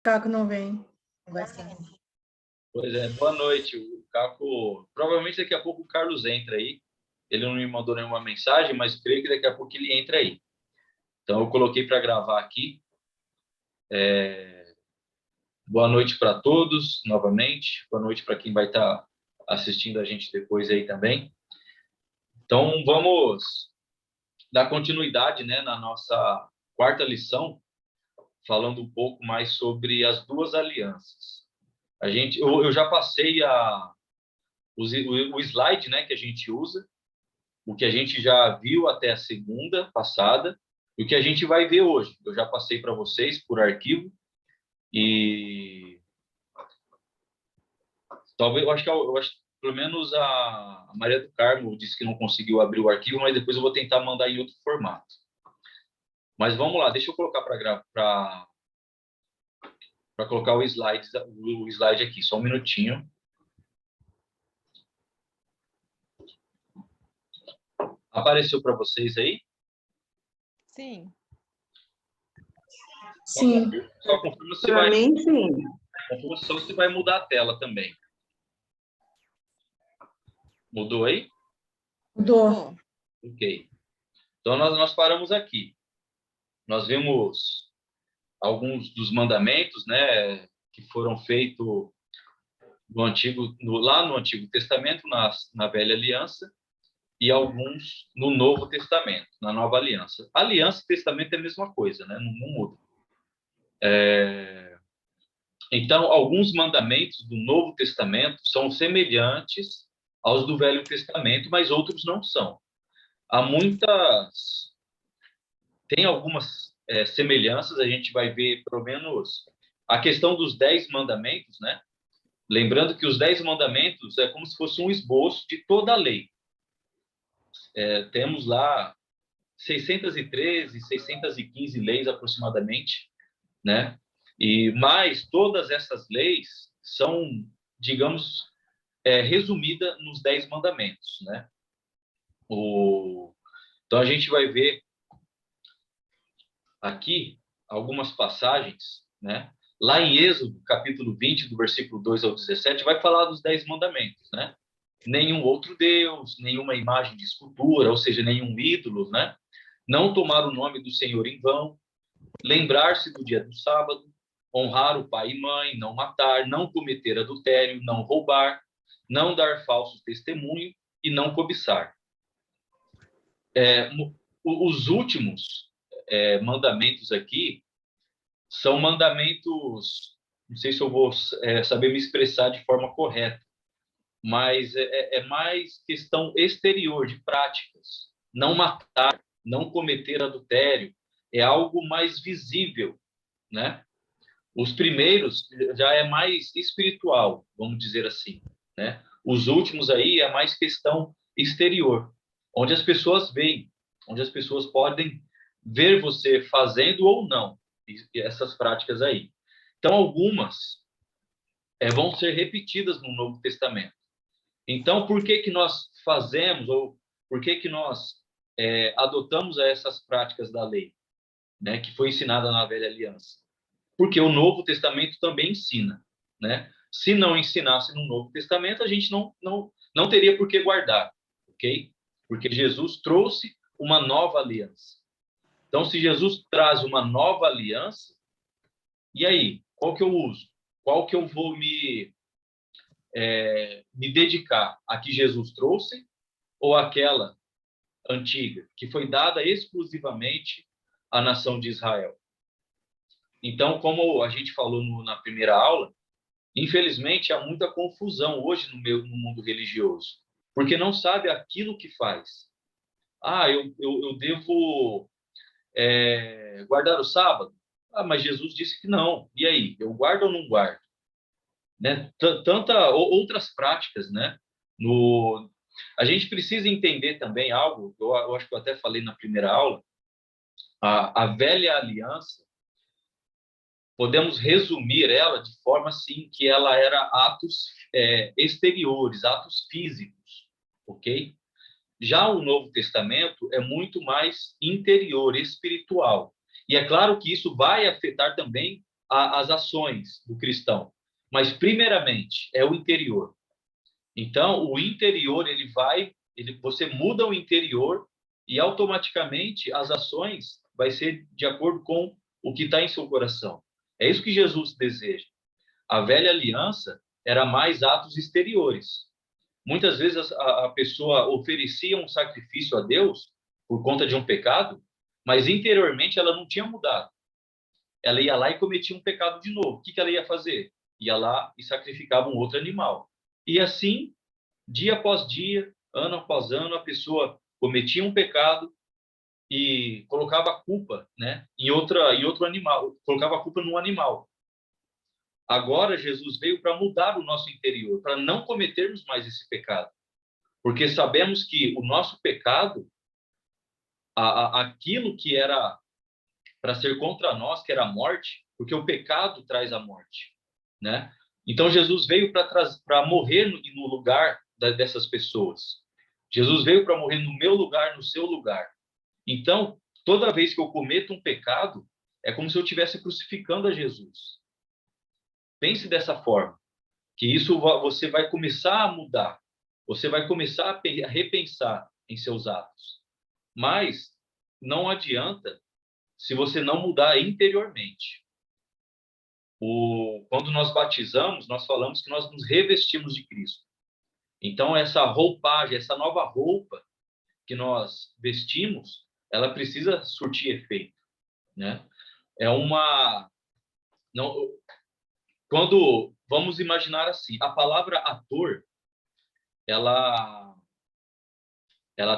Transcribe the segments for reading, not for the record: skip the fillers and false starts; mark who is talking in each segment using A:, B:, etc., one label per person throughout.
A: Caco não vem.
B: Vai sim.
C: Pois é, boa noite. O Caco, provavelmente daqui a pouco o Carlos entra aí. Ele não me mandou nenhuma mensagem, mas creio que daqui a pouco ele entra aí. Então eu coloquei para gravar aqui. Boa noite para todos, novamente. Boa noite para quem vai estar assistindo a gente depois aí também. Então vamos dar continuidade, né, na nossa quarta lição, falando um pouco mais sobre as duas alianças. Eu já passei o slide, né, que a gente usa, o que a gente já viu até a segunda passada e o que a gente vai ver hoje. Eu já passei para vocês por arquivo e talvez eu acho que pelo menos a Maria do Carmo disse que não conseguiu abrir o arquivo, mas depois eu vou tentar mandar em outro formato. Mas vamos lá, deixa eu colocar para colocar o slide aqui, só um minutinho. Apareceu para vocês aí?
D: Sim.
A: Sim.
C: Só confirma se
B: Para mim, sim.
C: confirma só se vai mudar a tela também. Mudou aí?
A: Mudou.
C: Ok. Então, nós paramos aqui. Nós vimos alguns dos mandamentos, né, que foram feitos lá no Antigo Testamento, na Velha Aliança, e alguns no Novo Testamento, na Nova Aliança. Aliança e Testamento é a mesma coisa, né? Não muda. Então, alguns mandamentos do Novo Testamento são semelhantes aos do Velho Testamento, mas outros não são. Tem algumas semelhanças, a gente vai ver, pelo menos, a questão dos 10 mandamentos, né? Lembrando que os 10 mandamentos é como se fosse um esboço de toda a lei. Temos lá 613, 615 leis aproximadamente, né? E mais todas essas leis são, digamos, resumida nos 10 mandamentos, né? Então a gente vai ver aqui algumas passagens, né? Lá em Êxodo, capítulo 20, do versículo 2 ao 17, vai falar dos 10 mandamentos, né? Nenhum outro Deus, nenhuma imagem de escultura, ou seja, nenhum ídolo, né? Não tomar o nome do Senhor em vão, lembrar-se do dia do sábado, honrar o pai e mãe, não matar, não cometer adultério, não roubar, não dar falso testemunho e não cobiçar. Os últimos mandamentos aqui são mandamentos, não sei se eu vou saber me expressar de forma correta, mas é mais questão exterior, de práticas. Não matar, não cometer adultério, é algo mais visível, né? Os primeiros já é mais espiritual, vamos dizer assim, né? Os últimos aí é mais questão exterior, onde as pessoas veem, onde as pessoas podem ver você fazendo ou não essas práticas aí. Então, algumas vão ser repetidas no Novo Testamento. Então, por que que nós fazemos ou por que que nós adotamos essas práticas da lei, né, que foi ensinada na Velha Aliança? Porque o Novo Testamento também ensina, né? Se não ensinasse no Novo Testamento, a gente não teria por que guardar, ok? Porque Jesus trouxe uma nova aliança. Então, se Jesus traz uma nova aliança, e aí, qual que eu uso? Qual que eu vou me dedicar? A que Jesus trouxe ou aquela antiga, que foi dada exclusivamente à nação de Israel? Então, como a gente falou na primeira aula, infelizmente há muita confusão hoje no mundo religioso, porque não sabe aquilo que faz. Eu devo guardar o sábado? Mas Jesus disse que não. E aí, eu guardo ou não guardo? Né? Outras práticas, né? A gente precisa entender também algo, eu acho que eu até falei na primeira aula, a velha aliança, podemos resumir ela de forma assim que ela era atos exteriores, atos físicos, ok? Já o Novo Testamento é muito mais interior, espiritual. E é claro que isso vai afetar também as ações do cristão, mas primeiramente é o interior. Então, o interior você muda o interior e automaticamente as ações vai ser de acordo com o que está em seu coração. É isso que Jesus deseja. A velha aliança era mais atos exteriores. Muitas vezes a pessoa oferecia um sacrifício a Deus por conta de um pecado, mas interiormente ela não tinha mudado. Ela ia lá e cometia um pecado de novo. O que ela ia fazer? Ia lá e sacrificava um outro animal. E assim, dia após dia, ano após ano, a pessoa cometia um pecado e colocava a culpa, né, em outro animal, colocava a culpa no animal. Agora Jesus veio para mudar o nosso interior, para não cometermos mais esse pecado, porque sabemos que o nosso pecado, aquilo que era para ser contra nós, que era a morte, porque o pecado traz a morte, né? Então Jesus veio para morrer no lugar dessas pessoas. Jesus veio para morrer no meu lugar, no seu lugar. Então, toda vez que eu cometo um pecado, é como se eu estivesse crucificando a Jesus. Pense dessa forma, que isso você vai começar a mudar, você vai começar a repensar em seus atos. Mas não adianta se você não mudar interiormente. Quando nós batizamos, nós falamos que nós nos revestimos de Cristo. Então, essa roupagem, essa nova roupa que nós vestimos, ela precisa surtir efeito, né? Não, quando vamos imaginar assim, a palavra ator, ela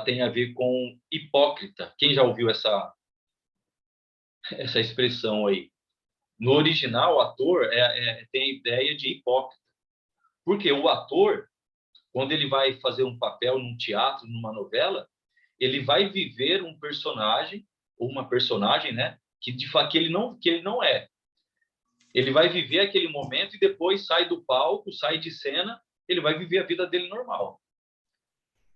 C: tem a ver com hipócrita. Quem já ouviu essa expressão aí? No original, ator tem a ideia de hipócrita. Porque o ator, quando ele vai fazer um papel num teatro, numa novela, ele vai viver um personagem ou uma personagem, né, que de fato que ele não é. Ele vai viver aquele momento e depois sai do palco, sai de cena, ele vai viver a vida dele normal.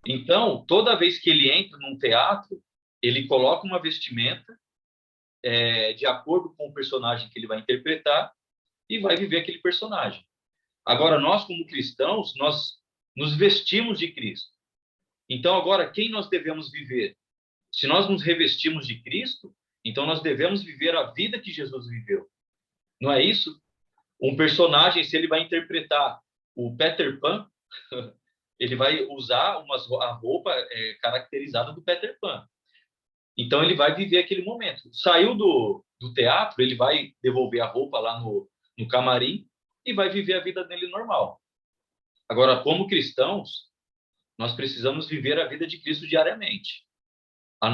C: Então, toda vez que ele entra num teatro, ele coloca uma vestimenta de acordo com o personagem que ele vai interpretar e vai viver aquele personagem. Agora, nós como cristãos, nós nos vestimos de Cristo. Então, agora, quem nós devemos viver? Se nós nos revestimos de Cristo, então nós devemos viver a vida que Jesus viveu. Não é isso? Um personagem, se ele vai interpretar o Peter Pan, ele vai usar a roupa caracterizada do Peter Pan. Então, ele vai viver aquele momento. Saiu do teatro, ele vai devolver a roupa lá no camarim e vai viver a vida dele normal. Agora, como cristãos, nós precisamos viver a vida de Cristo diariamente. O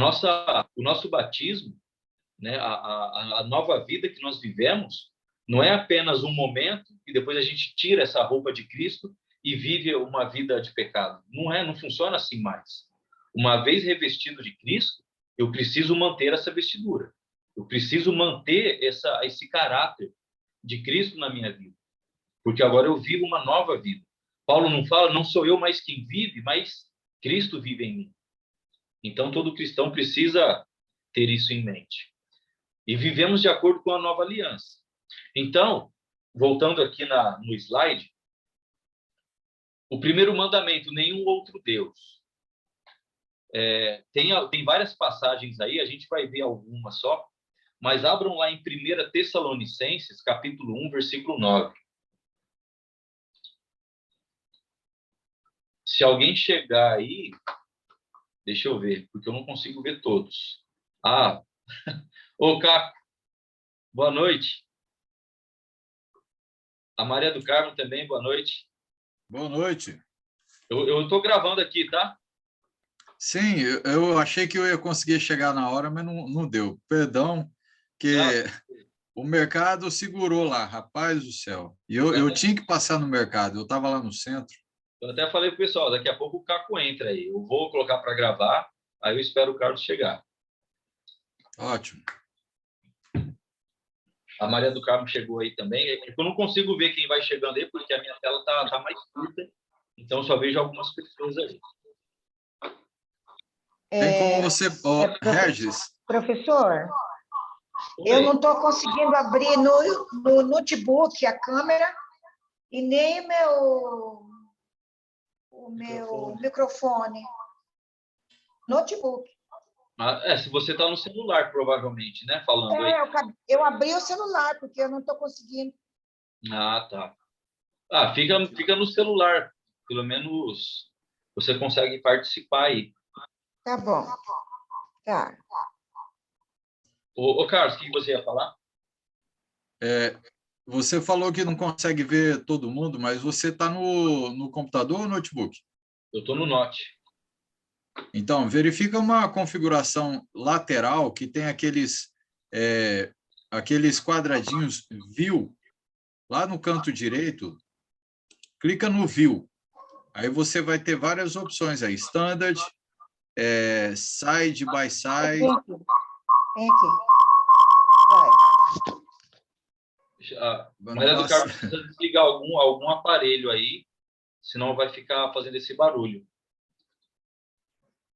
C: nosso batismo, né, a nova vida que nós vivemos, não é apenas um momento e depois a gente tira essa roupa de Cristo e vive uma vida de pecado. Não funciona assim mais. Uma vez revestido de Cristo, eu preciso manter essa vestidura. Eu preciso manter esse caráter de Cristo na minha vida. Porque agora eu vivo uma nova vida. Paulo não fala, não sou eu mais quem vive, mas Cristo vive em mim. Então, todo cristão precisa ter isso em mente. E vivemos de acordo com a nova aliança. Então, voltando aqui no slide, o primeiro mandamento, nenhum outro Deus. Tem várias passagens aí, a gente vai ver algumas só, mas abram lá em 1 Tessalonicenses, capítulo 1, versículo 9. Se alguém chegar aí, deixa eu ver, porque eu não consigo ver todos. Ô Caco, boa noite. A Maria do Carmo também, boa noite.
B: Boa noite.
C: Eu estou gravando aqui, tá?
B: Sim, eu achei que eu ia conseguir chegar na hora, mas não deu. Perdão, que o mercado segurou lá, rapaz do céu. E eu tinha que passar no mercado, eu estava lá no centro.
C: Eu até falei pro pessoal, daqui a pouco o Caco entra aí. Eu vou colocar para gravar, aí eu espero o Carlos chegar.
B: Ótimo.
C: A Maria do Carmo chegou aí também. Eu não consigo ver quem vai chegando aí, porque a minha tela tá mais curta. Então, eu só vejo algumas pessoas aí.
B: Tem como você... Regis?
E: Professor? Eu
C: Oi.
E: não estou conseguindo abrir no notebook a câmera e nem o meu microfone. Notebook.
C: Se você está no celular, provavelmente, né? Falando aí.
E: Eu abri o celular, porque eu não estou conseguindo.
C: Ah, tá. Fica no celular. Pelo menos você consegue participar aí.
E: Tá bom. Tá.
C: Ô, Carlos, o que você ia falar?
B: Você falou que não consegue ver todo mundo, mas você está no computador ou notebook?
C: Eu estou no Note.
B: Então, verifica uma configuração lateral que tem aqueles quadradinhos View, lá no canto direito, clica no View. Aí você vai ter várias opções aí, Standard, Side by Side.
E: Vem aqui. Vai.
C: Maria do Carmo precisa desligar algum aparelho aí, senão vai ficar fazendo esse barulho.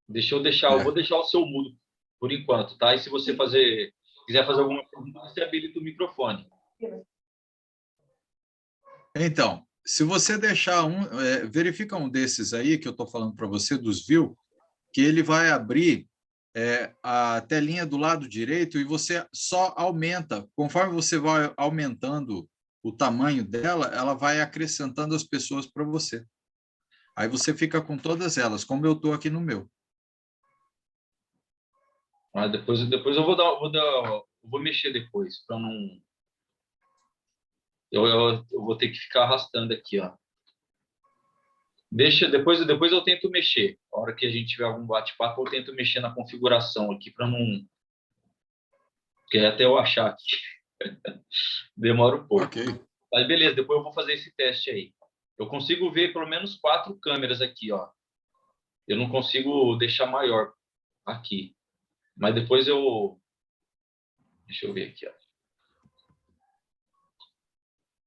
C: Eu vou deixar o seu mudo por enquanto, tá? E se você quiser fazer alguma pergunta, você habilita o microfone.
B: Então, se você deixar verifica um desses aí que eu estou falando para você, dos View, que ele vai abrir a telinha do lado direito e você só aumenta. Conforme você vai aumentando o tamanho dela, ela vai acrescentando as pessoas para você. Aí você fica com todas elas, como eu estou aqui no meu.
C: Depois eu vou mexer depois, para não... Eu vou ter que ficar arrastando aqui, ó. Depois eu tento mexer. A hora que a gente tiver algum bate-papo, eu tento mexer na configuração aqui, para não... Porque até eu achar aqui. Demora um pouco.
B: Ok.
C: Mas beleza, depois eu vou fazer esse teste aí. Eu consigo ver pelo menos 4 câmeras aqui, ó. Eu não consigo deixar maior aqui. Mas depois eu... Deixa eu ver aqui, ó.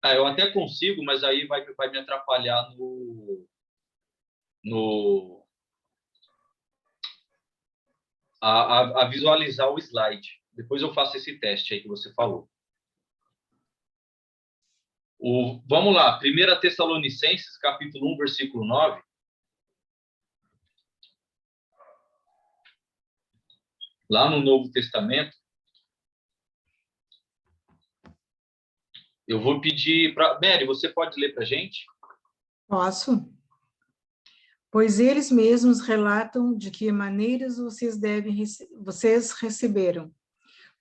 C: Eu até consigo, mas aí vai me atrapalhar a visualizar o slide. Depois eu faço esse teste aí que você falou. Vamos lá, 1 Tessalonicenses, capítulo 1, versículo 9. Lá no Novo Testamento, eu vou pedir para... Mary, você pode ler para a gente?
A: Posso? Pois eles mesmos relatam de que maneiras vocês receberam,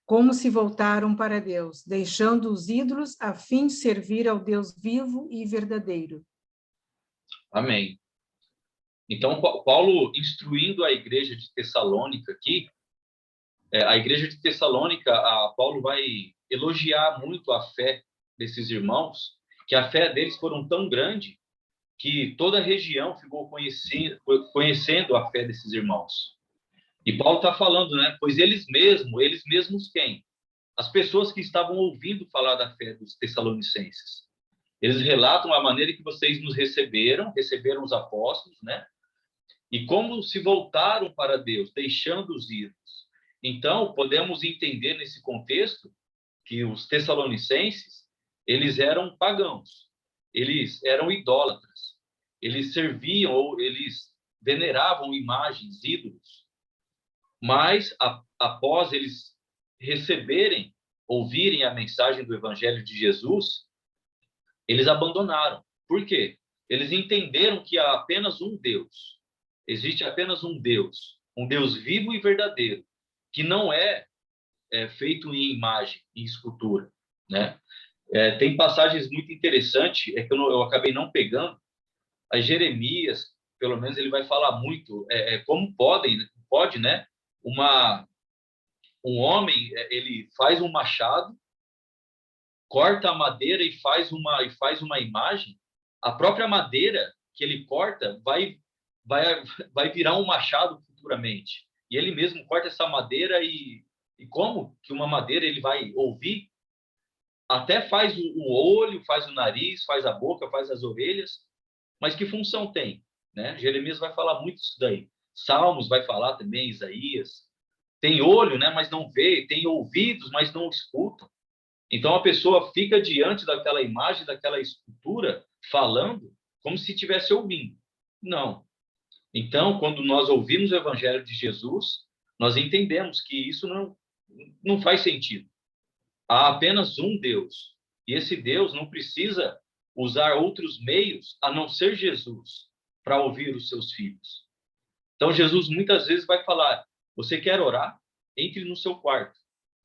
A: como se voltaram para Deus, deixando os ídolos a fim de servir ao Deus vivo e verdadeiro.
C: Amém. Então, Paulo instruindo a igreja de Tessalônica aqui, a igreja de Tessalônica, Paulo vai elogiar muito a fé desses irmãos, que a fé deles foram tão grande que toda a região ficou conhecendo a fé desses irmãos. E Paulo está falando, né? Pois eles mesmos quem? As pessoas que estavam ouvindo falar da fé dos tessalonicenses. Eles relatam a maneira que vocês nos receberam os apóstolos, né? E como se voltaram para Deus, deixando os ídolos. Então, podemos entender nesse contexto que os tessalonicenses, eles eram pagãos, eles eram idólatras, eles serviam ou eles veneravam imagens, ídolos. Mas, após eles ouvirem a mensagem do Evangelho de Jesus, eles abandonaram. Por quê? Eles entenderam que há apenas um Deus. Existe apenas um Deus vivo e verdadeiro, que não é feito em imagem, em escultura, né? Tem passagens muito interessantes, que eu acabei não pegando. A Jeremias, pelo menos, ele vai falar muito como pode, né? Um homem, ele faz um machado, corta a madeira e faz uma imagem. A própria madeira que ele corta vai virar um machado futuramente. E ele mesmo corta essa madeira e como que uma madeira ele vai ouvir? Até faz o olho, faz o nariz, faz a boca, faz as orelhas, mas que função tem, né? Jeremias vai falar muito disso daí. Salmos vai falar também, Isaías. tem olho, né, mas não vê, tem ouvidos, mas não escutam. Então a pessoa fica diante daquela imagem, daquela escultura, falando como se estivesse ouvindo. Não. Então, quando nós ouvimos o Evangelho de Jesus, nós entendemos que isso não faz sentido. Há apenas um Deus. E esse Deus não precisa usar outros meios a não ser Jesus para ouvir os seus filhos. Então, Jesus muitas vezes vai falar: você quer orar? Entre no seu quarto,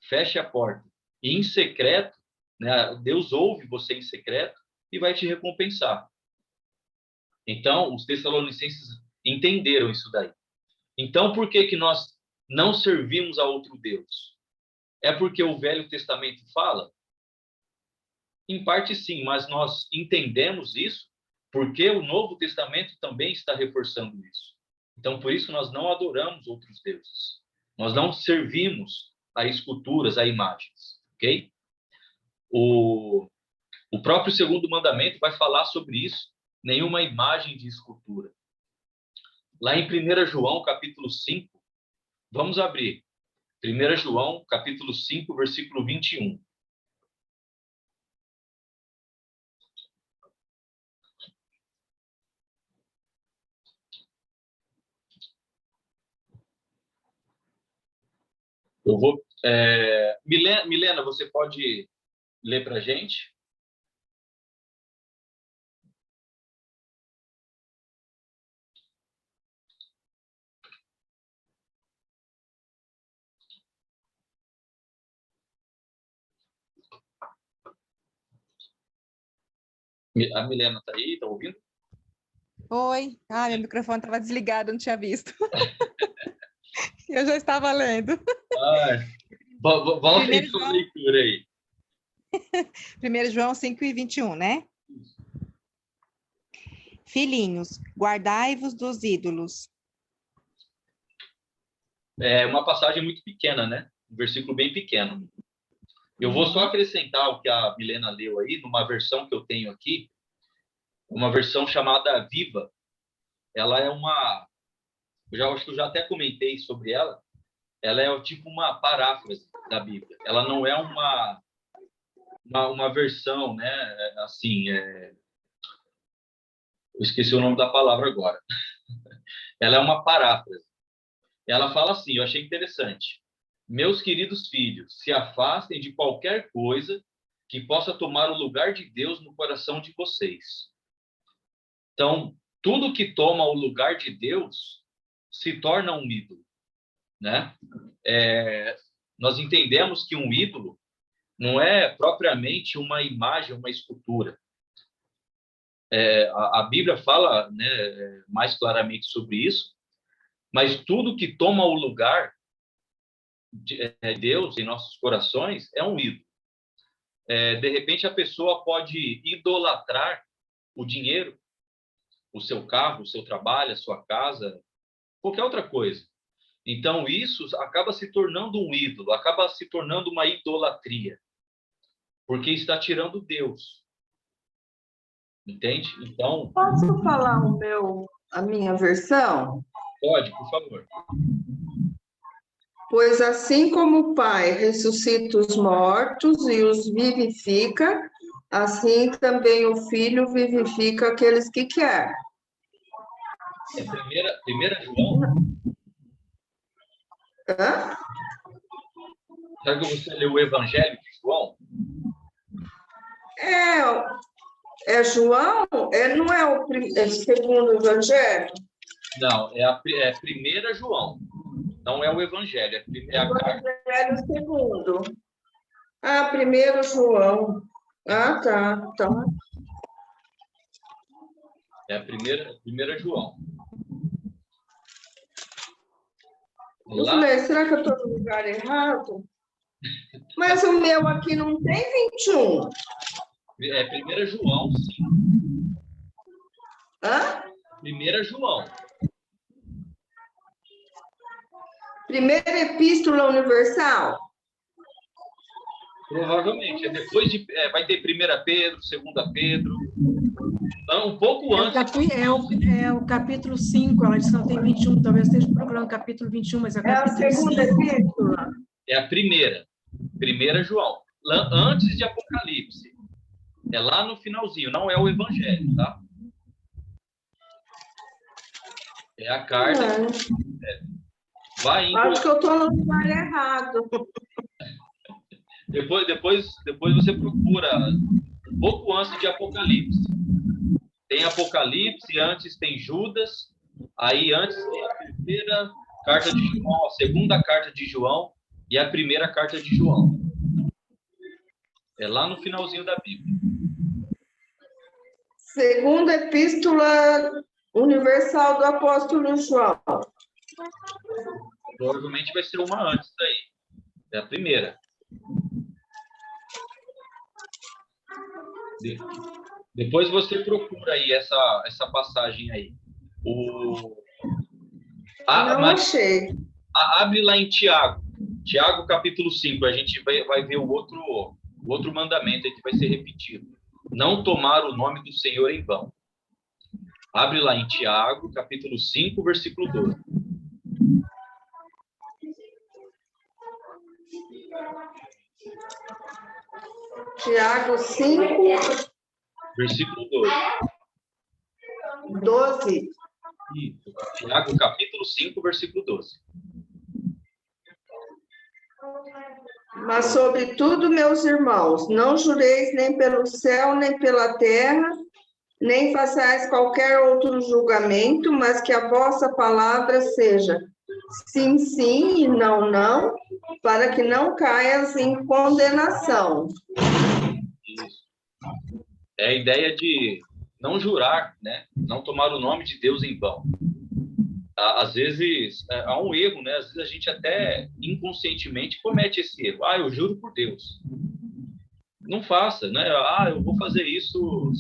C: feche a porta. E em secreto, né, Deus ouve você em secreto e vai te recompensar. Então, os Tessalonicenses entenderam isso daí. Então, por que nós não servimos a outro Deus? É porque o Velho Testamento fala? Em parte sim, mas nós entendemos isso porque o Novo Testamento também está reforçando isso. Então, por isso nós não adoramos outros deuses. Nós não servimos a esculturas, a imagens, ok? O próprio segundo mandamento vai falar sobre isso, nenhuma imagem de escultura. Lá em 1 João, capítulo 5, vamos abrir. 1 João, capítulo 5, versículo 21. Eu vou... Milena, você pode ler para a gente? A Milena está aí? Está ouvindo?
D: Oi. Ah, meu microfone estava desligado, eu não tinha visto. Eu já estava lendo.
C: Volta em sua leitura aí.
D: 1 João 5:21, né? Filhinhos, guardai-vos dos ídolos.
C: É uma passagem muito pequena, né? Um versículo bem pequeno. Eu vou só acrescentar o que a Milena leu aí, numa versão que eu tenho aqui, uma versão chamada Viva. Ela é uma... acho que eu já até comentei sobre ela. Ela é tipo uma paráfrase da Bíblia. Ela não é uma versão, né? Assim, eu esqueci o nome da palavra agora. Ela é uma paráfrase. Ela fala assim, eu achei interessante. Meus queridos filhos, se afastem de qualquer coisa que possa tomar o lugar de Deus no coração de vocês. Então, tudo que toma o lugar de Deus se torna um ídolo, né? Nós entendemos que um ídolo não é propriamente uma imagem, uma escultura. A Bíblia fala, né, mais claramente sobre isso, mas tudo que toma o lugar de Deus em nossos corações é um ídolo. De repente, a pessoa pode idolatrar o dinheiro, o seu carro, o seu trabalho, a sua casa, qualquer outra coisa. Então, isso acaba se tornando um ídolo, acaba se tornando uma idolatria, porque está tirando Deus. Entende? Então...
F: Posso falar a minha versão?
C: Pode, por favor.
F: Pois assim como o Pai ressuscita os mortos e os vivifica, assim também o Filho vivifica aqueles que quer.
C: É primeira João?
F: Hã?
C: Sabe que você leu o Evangelho de João?
F: É João? Não é o segundo Evangelho?
C: Não, é primeira João. Não é o Evangelho, é a carta.
F: Evangelho segundo. Ah, primeiro João. Ah, tá. Então...
C: É a primeira João.
F: Eu falei, será que eu estou no lugar errado? Mas o meu aqui não tem 21.
C: É primeira João, sim.
F: Hã?
C: Primeira João.
F: Primeira Epístola Universal?
C: Provavelmente. Depois vai ter 1 Pedro, 2 Pedro. Então, um pouco antes.
A: É o capítulo 5, ela disse que não tem 21, talvez esteja procurando o capítulo 21, mas é o capítulo 5.
F: É a segunda epístola.
C: É a primeira. 1 João. Antes de Apocalipse. É lá no finalzinho, não é o Evangelho, tá? É a carta. Vai indo.
F: Acho que eu estou no lugar errado.
C: Depois você procura um pouco antes de Apocalipse. Tem Apocalipse, antes tem Judas, aí antes tem a primeira carta de João, a segunda carta de João e a primeira carta de João. É lá no finalzinho da Bíblia.
F: Segunda epístola universal do apóstolo João.
C: Provavelmente vai ser uma antes daí. É a primeira. Depois você procura aí essa passagem aí.
F: Não achei.
C: Abre lá em Tiago. Tiago, capítulo 5. A gente vai ver o outro mandamento que vai ser repetido. Não tomar o nome do Senhor em vão. Abre lá em Tiago, capítulo 5, versículo 12.
F: Tiago 5,
C: versículo 12.
F: 12.
C: Isso. Tiago, capítulo 5, versículo 12.
F: Mas, sobretudo, meus irmãos, não jureis nem pelo céu, nem pela terra, nem façais qualquer outro julgamento, mas que a vossa palavra seja sim, sim e não, não, para que não caias em condenação.
C: Isso. É a ideia de não jurar, né? Não tomar o nome de Deus em vão. Às vezes há um erro, né? Às vezes a gente até inconscientemente comete esse erro. Eu juro por Deus. Não faça, né? Eu vou fazer isso.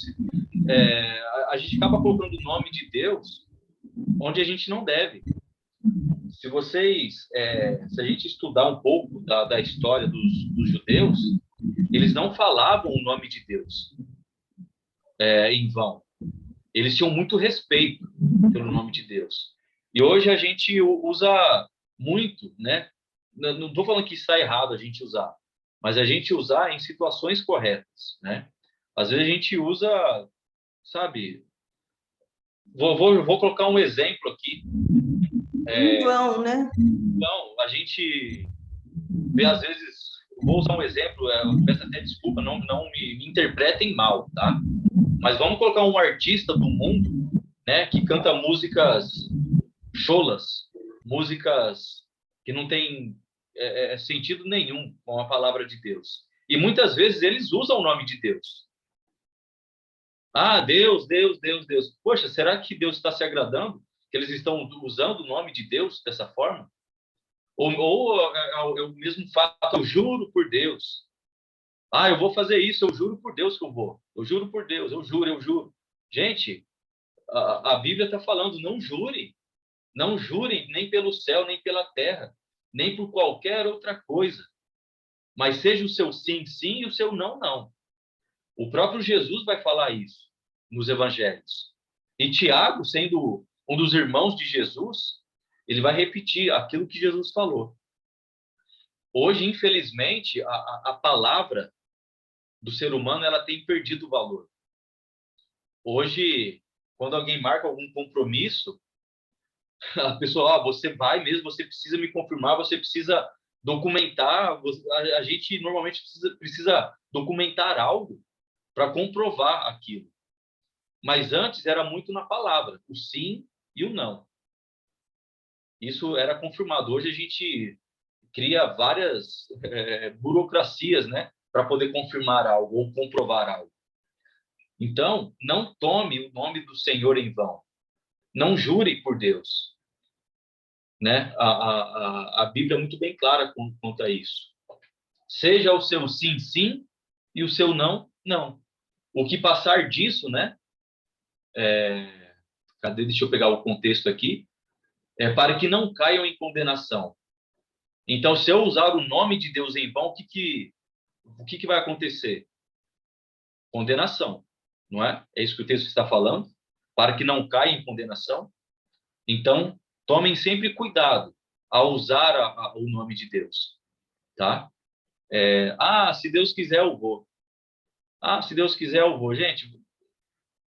C: A gente acaba colocando o nome de Deus onde a gente não deve. Se a gente estudar um pouco da história dos judeus, eles não falavam o nome de Deus em vão. Eles tinham muito respeito pelo nome de Deus. E hoje a gente usa muito, né? Não estou falando que está errado a gente usar, mas a gente usar em situações corretas, né? Às vezes a gente usa, sabe? Vou colocar um exemplo aqui.
F: Em vão, né?
C: Então, a gente vê, às vezes, vou usar um exemplo, eu peço até desculpa, não me interpretem mal, tá? Mas vamos colocar um artista do mundo, né, que canta músicas cholas, músicas que não têm sentido nenhum com a palavra de Deus. E muitas vezes eles usam o nome de Deus. Deus, Deus, Deus, Deus. Poxa, será que Deus está se agradando? Que eles estão usando o nome de Deus dessa forma? Ou eu mesmo fato, eu juro por Deus. Eu vou fazer isso, eu juro por Deus que eu vou. Eu juro por Deus, eu juro. Gente, a Bíblia está falando, não jure. Não jurem nem pelo céu, nem pela terra, nem por qualquer outra coisa. Mas seja o seu sim, sim e o seu não, não. O próprio Jesus vai falar isso nos evangelhos. E Tiago, sendo um dos irmãos de Jesus, ele vai repetir aquilo que Jesus falou. Hoje, infelizmente, a palavra do ser humano ela tem perdido o valor. Hoje, quando alguém marca algum compromisso, a pessoa, você vai mesmo, você precisa me confirmar, você precisa documentar, a gente normalmente precisa documentar algo para comprovar aquilo. Mas antes era muito na palavra, o sim e o não. Isso era confirmado. Hoje a gente cria várias burocracias, né, para poder confirmar algo ou comprovar algo. Então, não tome o nome do Senhor em vão. Não jure por Deus. Né? A Bíblia é muito bem clara quanto a isso. Seja o seu sim, sim, e o seu não, não. O que passar disso, né? Deixa eu pegar o contexto aqui. Para que não caiam em condenação. Então, se eu usar o nome de Deus em vão, o que vai acontecer? Condenação, não é? É isso que o texto está falando, para que não caia em condenação. Então, tomem sempre cuidado ao usar o nome de Deus, tá? Se Deus quiser, eu vou. Se Deus quiser, eu vou. Gente,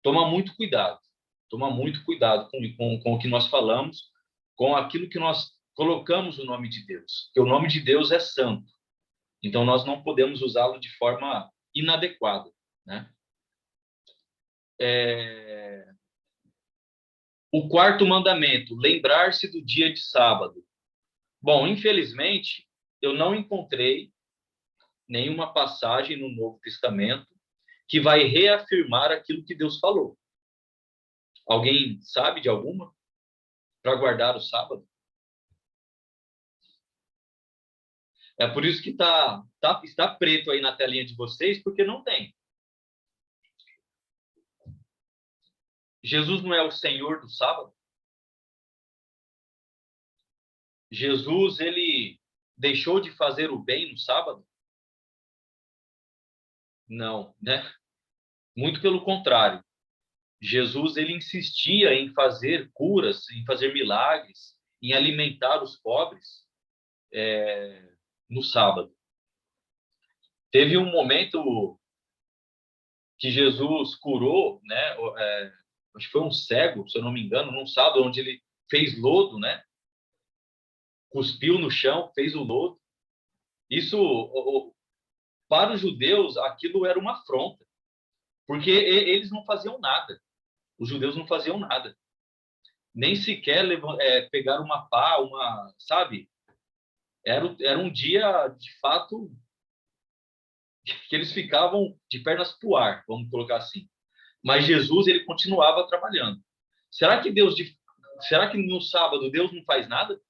C: toma muito cuidado. Toma muito cuidado com o que nós falamos, com aquilo que nós colocamos o nome de Deus. Porque o nome de Deus é santo. Então, nós não podemos usá-lo de forma inadequada, né? O quarto mandamento, lembrar-se do dia de sábado. Bom, infelizmente, eu não encontrei nenhuma passagem no Novo Testamento que vai reafirmar aquilo que Deus falou. Alguém sabe de alguma? Para guardar o sábado? É por isso que está preto aí na telinha de vocês, porque não tem. Jesus não é o Senhor do sábado? Jesus, ele deixou de fazer o bem no sábado? Não, né? Muito pelo contrário. Jesus, ele insistia em fazer curas, em fazer milagres, em alimentar os pobres no sábado. Teve um momento que Jesus curou, né? Acho que foi um cego, se eu não me engano, num sábado, onde ele fez lodo, né? Cuspiu no chão, fez o lodo. Isso, para os judeus, aquilo era uma afronta, porque eles não faziam nada. Os judeus não faziam nada. Nem sequer pegar uma pá, sabe? Era um dia, de fato, que eles ficavam de pernas para o ar, vamos colocar assim. Mas Jesus, ele continuava trabalhando. Será que no sábado Deus não faz nada?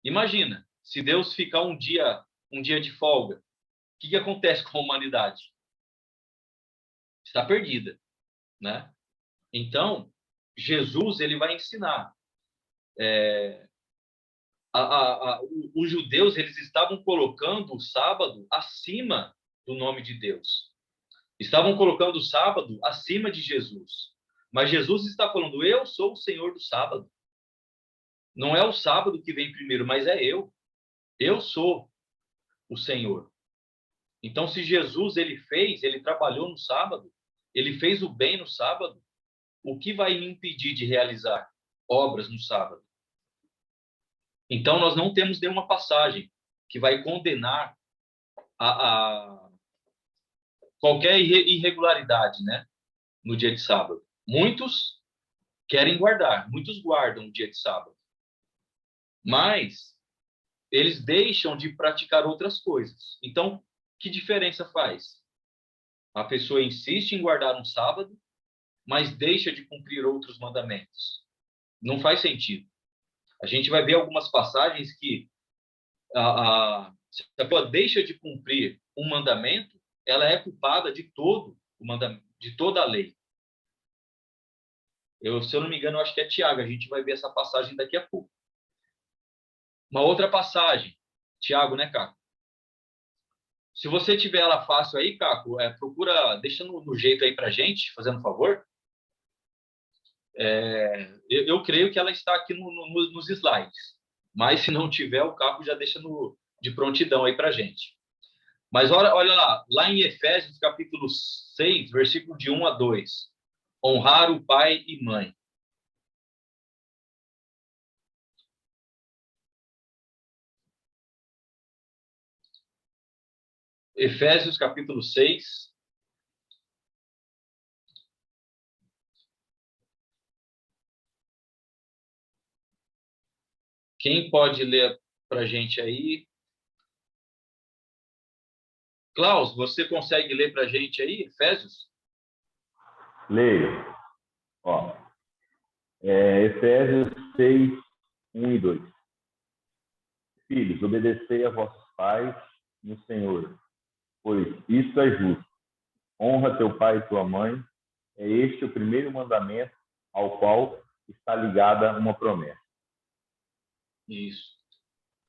C: Imagina, se Deus ficar um dia de folga, o que acontece com a humanidade? Está perdida, né? Então, Jesus, ele vai ensinar. Os judeus, eles estavam colocando o sábado acima do nome de Deus. Estavam colocando o sábado acima de Jesus. Mas Jesus está falando, eu sou o Senhor do sábado. Não é o sábado que vem primeiro, mas é eu. Eu sou o Senhor. Então, se Jesus, ele trabalhou no sábado, ele fez o bem no sábado, o que vai me impedir de realizar obras no sábado? Então, nós não temos nenhuma passagem que vai condenar a qualquer irregularidade, né, no dia de sábado. Muitos querem guardar, muitos guardam o dia de sábado, mas eles deixam de praticar outras coisas. Então, que diferença faz? A pessoa insiste em guardar um sábado, mas deixa de cumprir outros mandamentos. Não faz sentido. A gente vai ver algumas passagens que se a pessoa deixa de cumprir um mandamento, ela é culpada de toda a lei. Se eu não me engano, eu acho que é Tiago. A gente vai ver essa passagem daqui a pouco. Uma outra passagem, Tiago, né, Caco? Se você tiver ela fácil aí, Caco, procura, deixa no jeito aí pra gente, fazendo um favor. Eu creio que ela está aqui nos slides, mas se não tiver, o Caco já deixa de prontidão aí pra gente. Mas olha lá em Efésios, capítulo 6, versículo de 1 a 2. Honrar o pai e mãe. Efésios, capítulo 6. Quem pode ler para a gente aí? Klaus, você consegue ler para a gente aí, Efésios?
G: Leio. Ó, Efésios 6, 1 e 2. Filhos, obedecei a vossos pais no Senhor, pois isso é justo. Honra teu pai e tua mãe. É este o primeiro mandamento ao qual está ligada uma promessa.
C: Isso.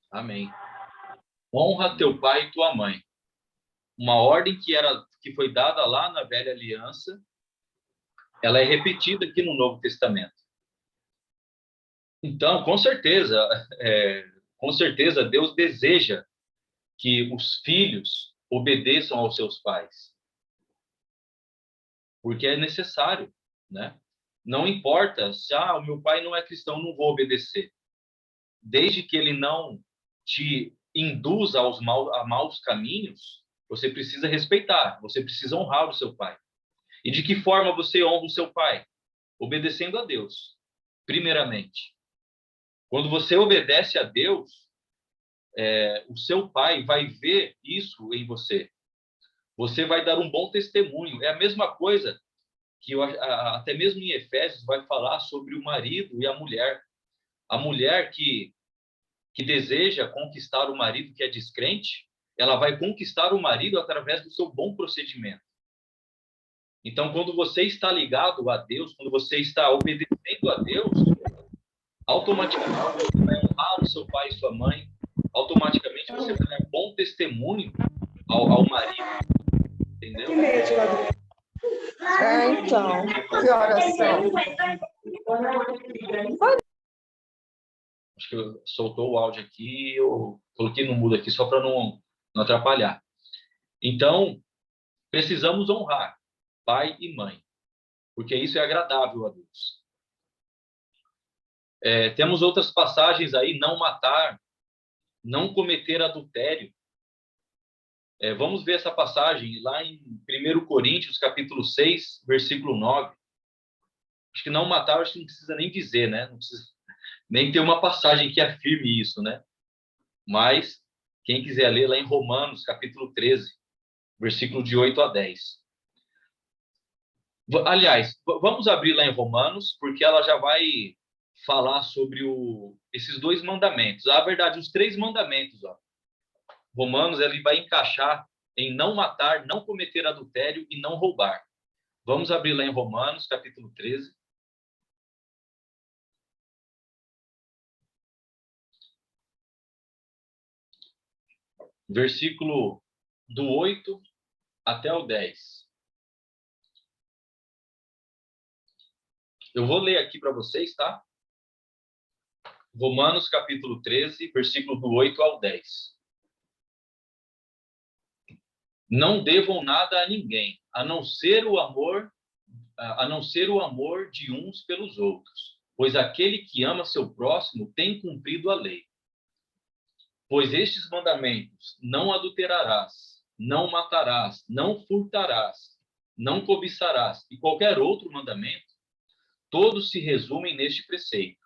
C: Amém. Honra teu pai e tua mãe. Uma ordem que foi dada lá na Velha Aliança, ela é repetida aqui no Novo Testamento. Então, com certeza Deus deseja que os filhos obedeçam aos seus pais, porque é necessário, né? Não importa se o meu pai não é cristão, não vou obedecer, desde que ele não te induza a maus caminhos. Você precisa respeitar, você precisa honrar o seu pai. E de que forma você honra o seu pai? Obedecendo a Deus, primeiramente. Quando você obedece a Deus, o seu pai vai ver isso em você. Você vai dar um bom testemunho. É a mesma coisa que até mesmo em Efésios vai falar sobre o marido e a mulher. A mulher que deseja conquistar o marido que é descrente, ela vai conquistar o marido através do seu bom procedimento. Então, quando você está ligado a Deus, quando você está obedecendo a Deus, automaticamente você vai honrar o seu pai e sua mãe, automaticamente você vai dar bom testemunho ao marido, entendeu?
F: Então, que horas são?
C: Acho que soltou o áudio aqui, eu coloquei no mudo aqui só para não atrapalhar. Então, precisamos honrar pai e mãe, porque isso é agradável a Deus. Temos outras passagens aí: não matar, não cometer adultério. Vamos ver essa passagem lá em 1 Coríntios, capítulo 6, versículo 9. Acho que não matar, acho que não precisa nem dizer, né? Não precisa nem ter uma passagem que afirme isso, né? Mas, quem quiser ler lá em Romanos, capítulo 13, versículo de 8 a 10. Aliás, vamos abrir lá em Romanos, porque ela já vai falar sobre esses 2 mandamentos. Na verdade, os 3 mandamentos, ó. Romanos, ele vai encaixar em não matar, não cometer adultério e não roubar. Vamos abrir lá em Romanos, capítulo 13. Versículo do 8 até o 10. Eu vou ler aqui para vocês, tá? Romanos, capítulo 13, versículo do 8 ao 10. Não devam nada a ninguém, a não ser o amor de uns pelos outros, pois aquele que ama seu próximo tem cumprido a lei. Pois estes mandamentos: não adulterarás, não matarás, não furtarás, não cobiçarás, e qualquer outro mandamento, todos se resumem neste preceito: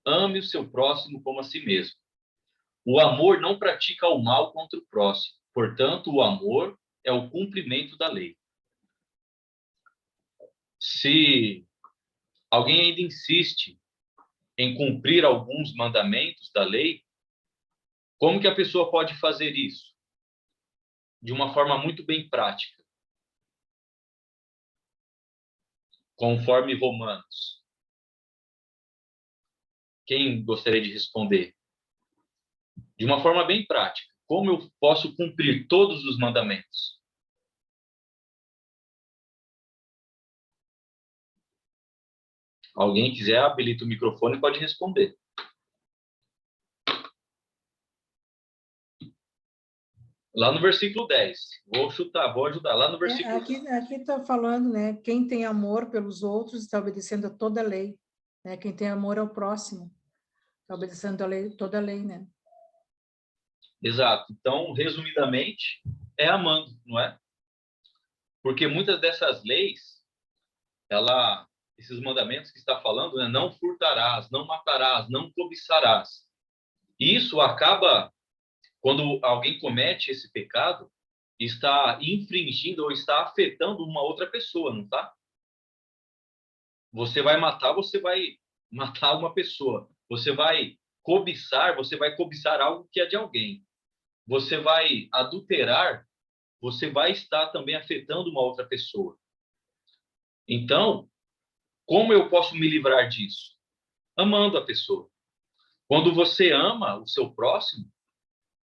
C: ame o seu próximo como a si mesmo. O amor não pratica o mal contra o próximo, portanto, o amor é o cumprimento da lei. Se alguém ainda insiste em cumprir alguns mandamentos da lei, como que a pessoa pode fazer isso? De uma forma muito bem prática. Conforme Romanos. Quem gostaria de responder? De uma forma bem prática. Como eu posso cumprir todos os mandamentos? Alguém quiser, habilita o microfone e pode responder. Lá no versículo 10. Vou ajudar. Lá no versículo...
A: Aqui está falando, né? Quem tem amor pelos outros está obedecendo a toda a lei. Né? Quem tem amor ao próximo está obedecendo toda a lei, né?
C: Exato. Então, resumidamente, é amando, não é? Porque muitas dessas leis, esses mandamentos que está falando, né? Não furtarás, não matarás, não cobiçarás. Isso acaba, quando alguém comete esse pecado, está infringindo ou está afetando uma outra pessoa, não está? Você vai matar uma pessoa. Você vai cobiçar algo que é de alguém. Você vai adulterar, você vai estar também afetando uma outra pessoa. Então, como eu posso me livrar disso? Amando a pessoa. Quando você ama o seu próximo,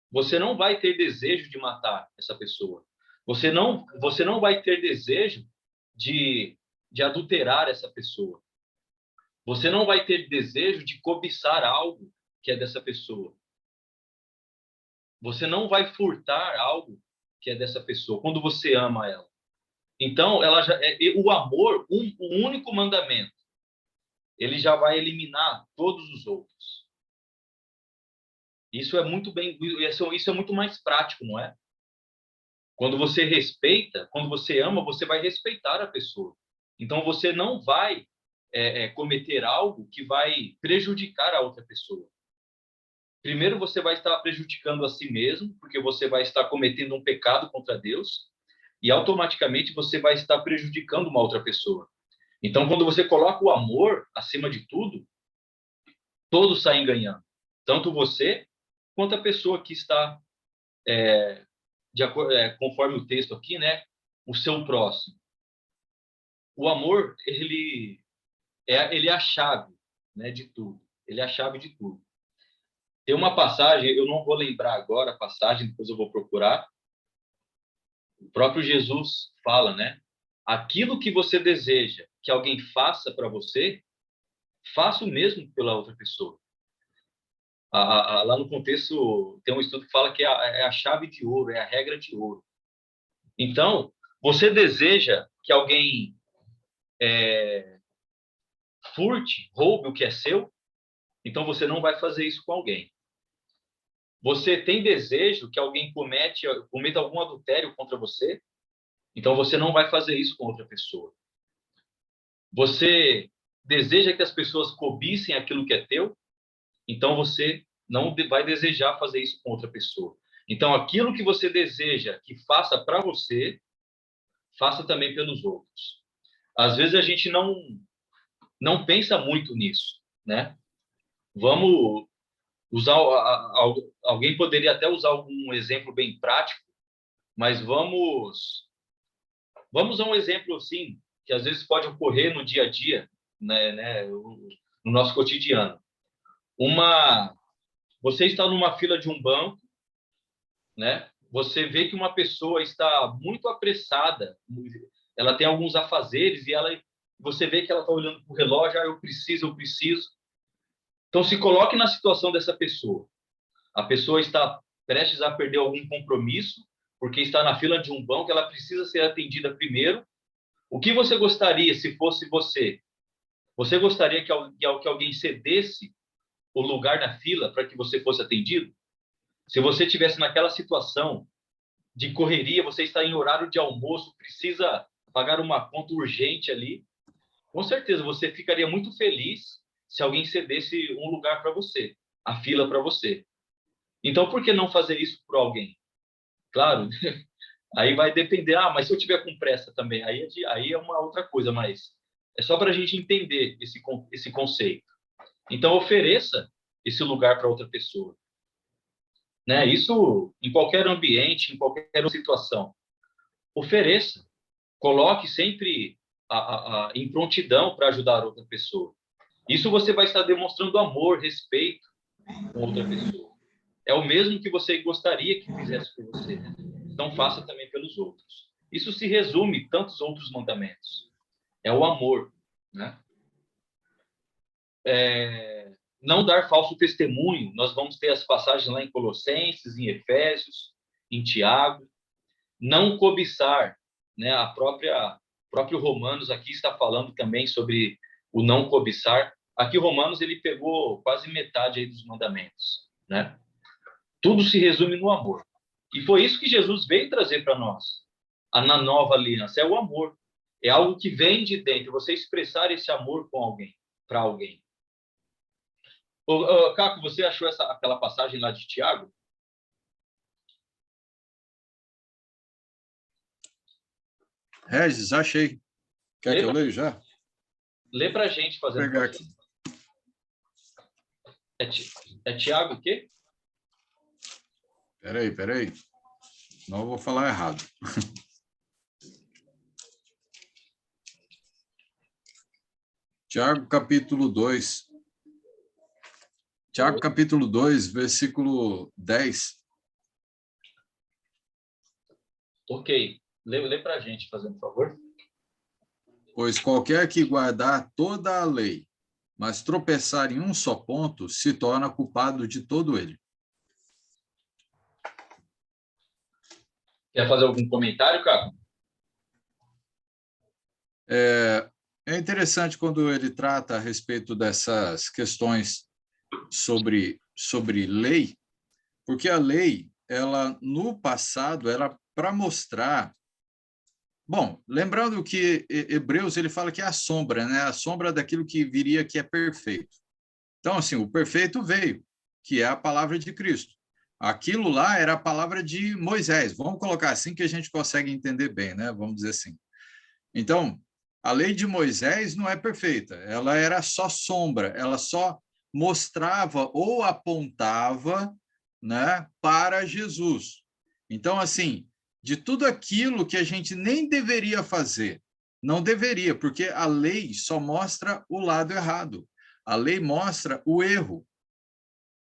C: você não vai ter desejo de matar essa pessoa. Você não vai ter desejo de adulterar essa pessoa. Você não vai ter desejo de cobiçar algo que é dessa pessoa. Você não vai furtar algo que é dessa pessoa, quando você ama ela. Então, o amor, o único mandamento, ele já vai eliminar todos os outros. Isso é muito mais prático, não é? Quando você respeita, quando você ama, você vai respeitar a pessoa. Então, você não vai cometer algo que vai prejudicar a outra pessoa. Primeiro, você vai estar prejudicando a si mesmo, porque você vai estar cometendo um pecado contra Deus, e automaticamente você vai estar prejudicando uma outra pessoa. Então, quando você coloca o amor acima de tudo, todos saem ganhando. Tanto você, quanto a pessoa que está, conforme o texto aqui, né? O seu próximo. O amor, ele é a chave, né, de tudo. Ele é a chave de tudo. Tem uma passagem, eu não vou lembrar agora a passagem, depois eu vou procurar. O próprio Jesus fala, né? Aquilo que você deseja que alguém faça para você, faça o mesmo pela outra pessoa. Lá no contexto, tem um estudo que fala que é a chave de ouro, é a regra de ouro. Então, você deseja que alguém furte, roube o que é seu, então você não vai fazer isso com alguém. Você tem desejo que alguém cometa algum adultério contra você, então você não vai fazer isso com outra pessoa. Você deseja que as pessoas cobicem aquilo que é teu, então você não vai desejar fazer isso com outra pessoa. Então, aquilo que você deseja que faça para você, faça também pelos outros. Às vezes a gente não pensa muito nisso, né? Vamos usar, alguém poderia até usar algum exemplo bem prático, mas vamos usar um exemplo assim, que às vezes pode ocorrer no dia a dia, né, no nosso cotidiano. Você está numa fila de um banco, né? Você vê que uma pessoa está muito apressada, ela tem alguns afazeres e você vê que ela está olhando para o relógio, eu preciso. Então, se coloque na situação dessa pessoa. A pessoa está prestes a perder algum compromisso, porque está na fila de um banco, ela precisa ser atendida primeiro. O que você gostaria se fosse você? Você gostaria que alguém cedesse o lugar na fila para que você fosse atendido? Se você estivesse naquela situação de correria, você está em horário de almoço, precisa pagar uma conta urgente ali, com certeza você ficaria muito feliz se alguém cedesse um lugar para você, a fila para você. Então, por que não fazer isso por alguém? Claro, aí vai depender. Mas se eu tiver com pressa também, aí é uma outra coisa, mas é só para a gente entender esse conceito. Então, ofereça esse lugar para outra pessoa. Né? Isso em qualquer ambiente, em qualquer situação. Ofereça. Coloque sempre em prontidão para ajudar outra pessoa. Isso você vai estar demonstrando amor, respeito com outra pessoa. É o mesmo que você gostaria que fizesse por você. Então, faça também pelos outros. Isso se resume a tantos outros mandamentos. É o amor, né? Não dar falso testemunho. Nós vamos ter as passagens lá em Colossenses, em Efésios, em Tiago. Não cobiçar, né? Próprio Romanos aqui está falando também sobre o não cobiçar. Aqui Romanos ele pegou quase metade aí dos mandamentos, né? Tudo se resume no amor. E foi isso que Jesus veio trazer para nós. Na nova aliança é o amor. É algo que vem de dentro, você expressar esse amor com alguém, para alguém. Caco, você achou aquela passagem lá de Tiago?
B: Regis, achei. Quer que eu leia já?
C: Lê para a gente fazendo.
B: Vou pegar aqui.
C: É Tiago o quê?
B: Peraí. Não vou falar errado. Tiago, capítulo 2. Tiago, capítulo 2, versículo 10.
C: Ok. Lê para a gente, fazendo favor.
B: Pois qualquer que guardar toda a lei, mas tropeçar em um só ponto, se torna culpado de todo ele.
C: Quer fazer algum comentário, Caco?
B: É interessante quando ele trata a respeito dessas questões sobre lei, porque a lei, ela no passado, era para mostrar. Bom, lembrando que Hebreus ele fala que é a sombra, né? A sombra daquilo que viria que é perfeito. Então, assim, o perfeito veio, que é a palavra de Cristo. Aquilo lá era a palavra de Moisés. Vamos colocar assim que a gente consegue entender bem, né? Vamos dizer assim. Então, a lei de Moisés não é perfeita, ela era só sombra, ela só mostrava ou apontava, né, para Jesus. Então, assim, de tudo aquilo que a gente nem deveria fazer, não deveria, porque a lei só mostra o lado errado, a lei mostra o erro,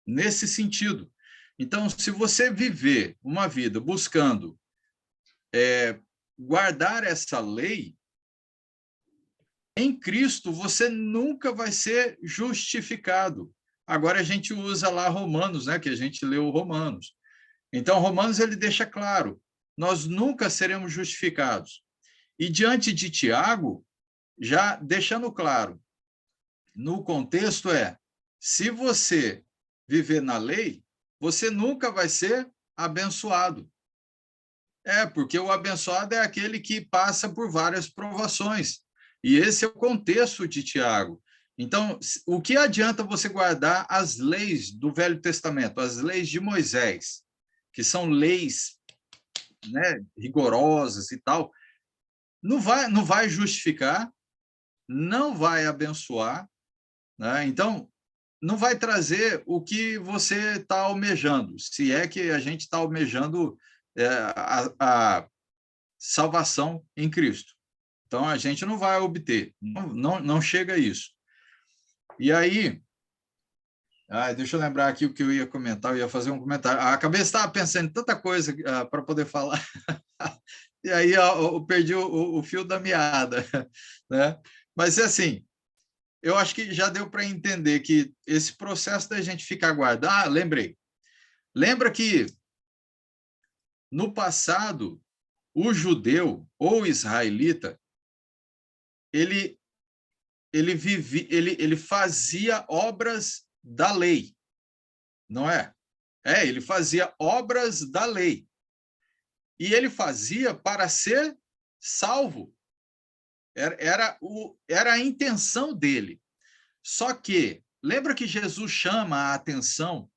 B: nesse sentido. Então, se você viver uma vida buscando guardar essa lei, em Cristo, você nunca vai ser justificado. Agora a gente usa lá Romanos, né, que a gente leu Romanos. Então, Romanos ele deixa claro, nós nunca seremos justificados. E diante de Tiago, já deixando claro, no contexto se você viver na lei, você nunca vai ser abençoado. Porque o abençoado é aquele que passa por várias provações. E esse é o contexto de Tiago. Então, o que adianta você guardar as leis do Velho Testamento, as leis de Moisés, que são leis, né, rigorosas e tal? Não vai justificar, não vai abençoar, né? Então, não vai trazer o que você está almejando, se é que a gente está almejando a salvação em Cristo. Então, a gente não vai obter, não chega a isso. E aí, deixa eu lembrar aqui o que eu ia comentar, eu ia fazer um comentário. A cabeça estava pensando em tanta coisa para poder falar, e aí eu perdi o fio da meada, né? Mas, assim, eu acho que já deu para entender que esse processo da gente ficar guardando... lembrei. Lembra que, no passado, o judeu ou israelita, ele fazia obras da lei, não é? Ele fazia obras da lei. E ele fazia para ser salvo. Era a intenção dele. Só que, lembra que Jesus chama a atenção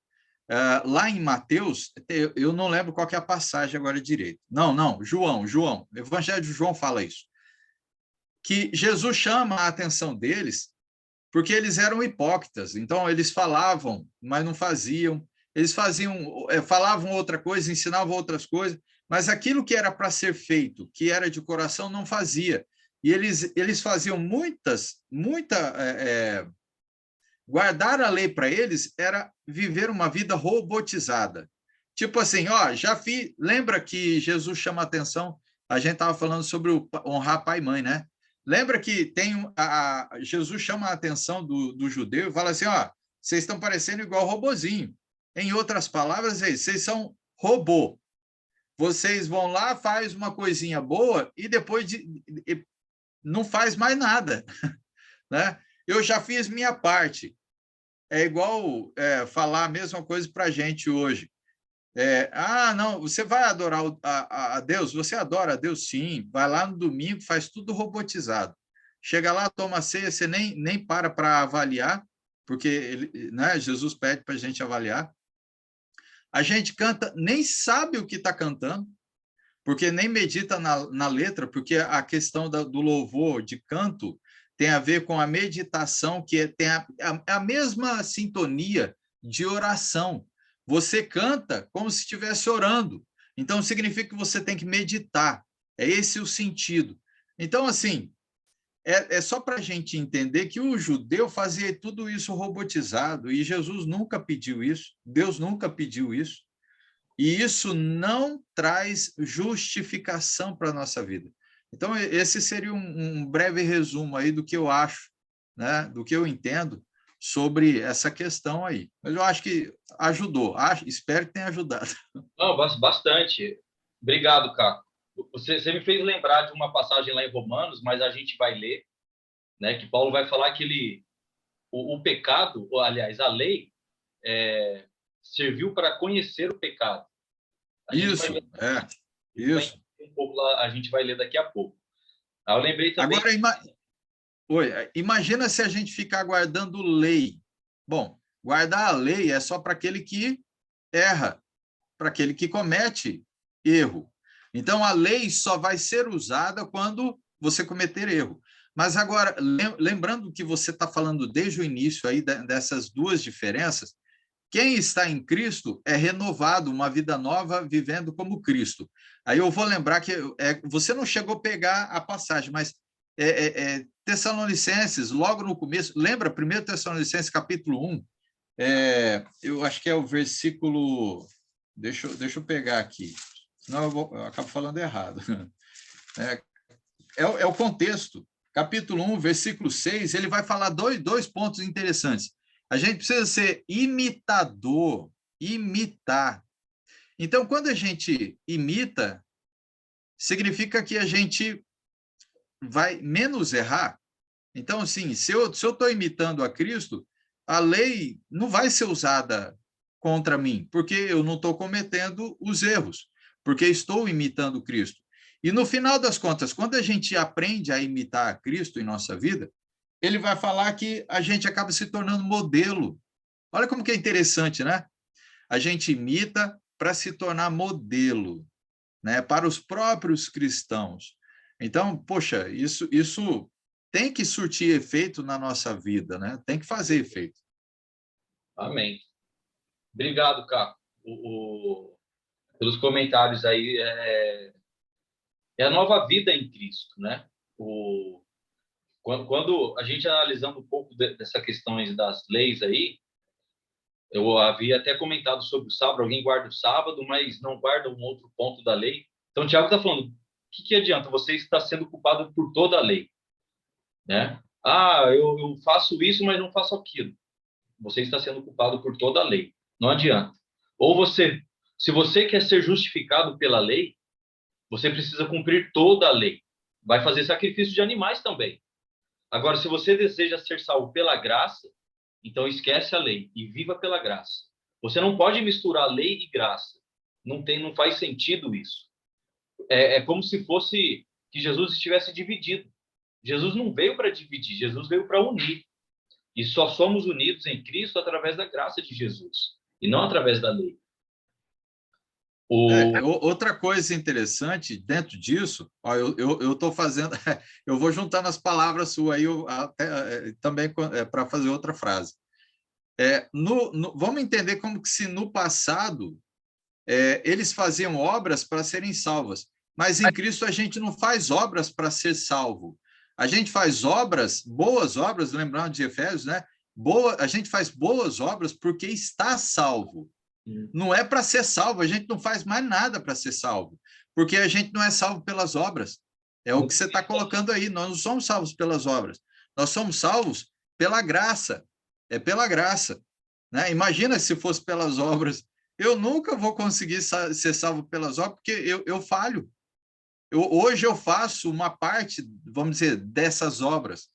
B: lá em Mateus, eu não lembro qual que é a passagem agora direito. Não, João, o Evangelho de João fala isso. Que Jesus chama a atenção deles porque eles eram hipócritas. Então, eles falavam, mas não faziam. Eles falavam outra coisa, ensinavam outras coisas, mas aquilo que era para ser feito, que era de coração, não fazia. E eles faziam guardar a lei para eles era viver uma vida robotizada. Tipo assim, lembra que Jesus chama a atenção, a gente estava falando sobre honrar pai e mãe, né? Lembra que Jesus chama a atenção do judeu e fala assim, vocês estão parecendo igual robozinho. Em outras palavras, vocês são robô. Vocês vão lá, faz uma coisinha boa e depois não faz mais nada, né? Eu já fiz minha parte. É igual falar a mesma coisa para a gente hoje. Não, você vai adorar a Deus? Você adora a Deus? Sim. Vai lá no domingo, faz tudo robotizado. Chega lá, toma ceia, você nem para avaliar, porque né, Jesus pede para a gente avaliar. A gente canta, nem sabe o que está cantando, porque nem medita na letra, porque a questão do louvor, de canto, tem a ver com a meditação, que tem a mesma sintonia de oração. Você canta como se estivesse orando. Então, significa que você tem que meditar. É esse o sentido. Então, assim, é só para a gente entender que o judeu fazia tudo isso robotizado, e Jesus nunca pediu isso, Deus nunca pediu isso. E isso não traz justificação para a nossa vida. Então, esse seria um breve resumo aí do que eu acho, né? Do que eu entendo sobre essa questão aí. Mas eu acho que ajudou. Espero que tenha ajudado.
C: Não, bastante. Obrigado, Caco. Você me fez lembrar de uma passagem lá em Romanos, mas a gente vai ler, né? Que Paulo vai falar que o pecado, ou, aliás, a lei, serviu para conhecer o pecado.
B: Isso.
C: Um pouco lá, a gente vai ler daqui a pouco. Eu lembrei também.
B: Agora, imagina se a gente ficar guardando lei. Bom, guardar a lei é só para aquele que erra, para aquele que comete erro. Então, a lei só vai ser usada quando você cometer erro. Mas agora, lembrando que você está falando desde o início aí dessas duas diferenças, quem está em Cristo é renovado, uma vida nova, vivendo como Cristo. Aí eu vou lembrar que você não chegou a pegar a passagem, mas Tessalonicenses, logo no começo, lembra 1 Tessalonicenses capítulo 1, eu acho que é o versículo, deixa eu pegar aqui, senão eu acabo falando errado. É o contexto. Capítulo 1, versículo 6, ele vai falar dois pontos interessantes. A gente precisa ser imitador, imitar. Então, quando a gente imita, significa que a gente vai menos errar. Então, assim, se eu estou imitando a Cristo, a lei não vai ser usada contra mim, porque eu não estou cometendo os erros, porque estou imitando Cristo. E no final das contas, quando a gente aprende a imitar a Cristo em nossa vida, ele vai falar que a gente acaba se tornando modelo. Olha como que é interessante, né? A gente imita para se tornar modelo, né? Para os próprios cristãos. Então, poxa, isso tem que surtir efeito na nossa vida, né? Tem que fazer efeito.
C: Amém. Obrigado, Caco, pelos comentários aí. É a nova vida em Cristo, né? Quando a gente analisando um pouco dessa questões das leis aí, eu havia até comentado sobre o sábado, alguém guarda o sábado, mas não guarda um outro ponto da lei. Então, o Tiago está falando, o que adianta? Você está sendo culpado por toda a lei, né? Eu faço isso, mas não faço aquilo. Você está sendo culpado por toda a lei. Não adianta. Ou se você quer ser justificado pela lei, você precisa cumprir toda a lei. Vai fazer sacrifício de animais também. Agora, se você deseja ser salvo pela graça, então esquece a lei e viva pela graça. Você não pode misturar lei e graça. Não faz sentido isso. É como se fosse que Jesus estivesse dividido. Jesus não veio para dividir, Jesus veio para unir. E só somos unidos em Cristo através da graça de Jesus, e não através da lei.
B: Outra coisa interessante dentro disso, ó, eu estou fazendo, eu vou juntar nas palavras suas aí também para fazer outra frase. Vamos entender como que se no passado eles faziam obras para serem salvas, mas em Cristo a gente não faz obras para ser salvo. A gente faz obras, boas obras, lembrando de Efésios, né? A gente faz boas obras porque está salvo. Não é para ser salvo, a gente não faz mais nada para ser salvo, porque a gente não é salvo pelas obras. É o que você está colocando aí, nós não somos salvos pelas obras, nós somos salvos pela graça, é pela graça, né? Imagina se fosse pelas obras, eu nunca vou conseguir ser salvo pelas obras, porque eu falho. Hoje eu faço uma parte, vamos dizer, dessas obras,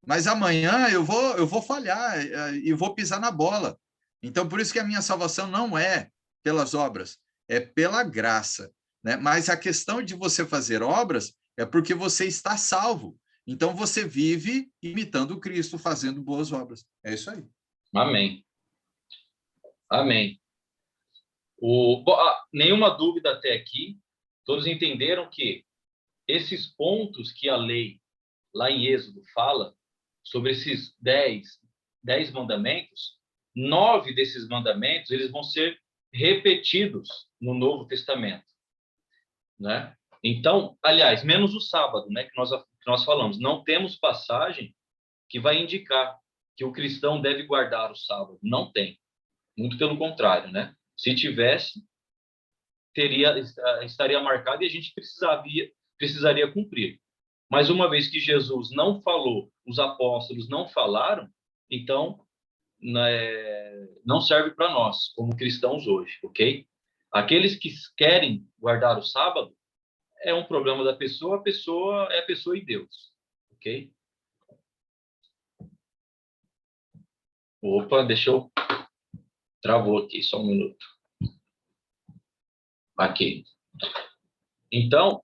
B: mas amanhã eu vou falhar e vou pisar na bola. Então, por isso que a minha salvação não é pelas obras, é pela graça, né? Mas a questão de você fazer obras é porque você está salvo. Então, você vive imitando Cristo, fazendo boas obras. É isso aí.
C: Amém. Amém. Nenhuma dúvida até aqui. Todos entenderam que esses pontos que a lei, lá em Êxodo, fala, sobre esses 10 mandamentos, 9 desses mandamentos eles vão ser repetidos no Novo Testamento, né? Então, aliás, menos o sábado, né, que nós falamos, não temos passagem que vai indicar que o cristão deve guardar o sábado, não tem, muito pelo contrário, né? Se tivesse, estaria marcado e a gente precisaria cumprir. Mas uma vez que Jesus não falou, os apóstolos não falaram, então não serve para nós, como cristãos hoje, ok? Aqueles que querem guardar o sábado, é um problema da pessoa, a pessoa é a pessoa e Deus, ok? Opa, travou aqui, só um minuto. Aqui. Então,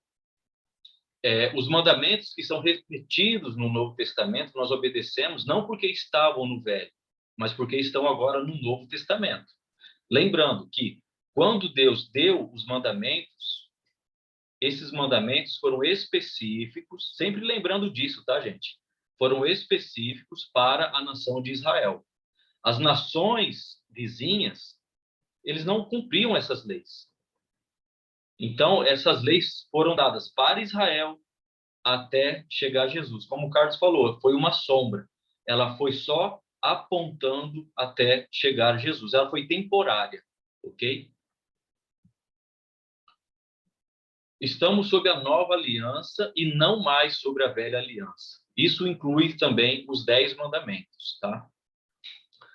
C: os mandamentos que são repetidos no Novo Testamento, nós obedecemos não porque estavam no Velho, mas porque estão agora no Novo Testamento. Lembrando que, quando Deus deu os mandamentos, esses mandamentos foram específicos, sempre lembrando disso, tá, gente? Foram específicos para a nação de Israel. As nações vizinhas, eles não cumpriam essas leis. Então, essas leis foram dadas para Israel até chegar Jesus. Como o Carlos falou, foi uma sombra. Ela foi só apontando até chegar Jesus. Ela foi temporária, ok? Estamos sob a nova aliança e não mais sobre a velha aliança. Isso inclui também os 10 mandamentos, tá?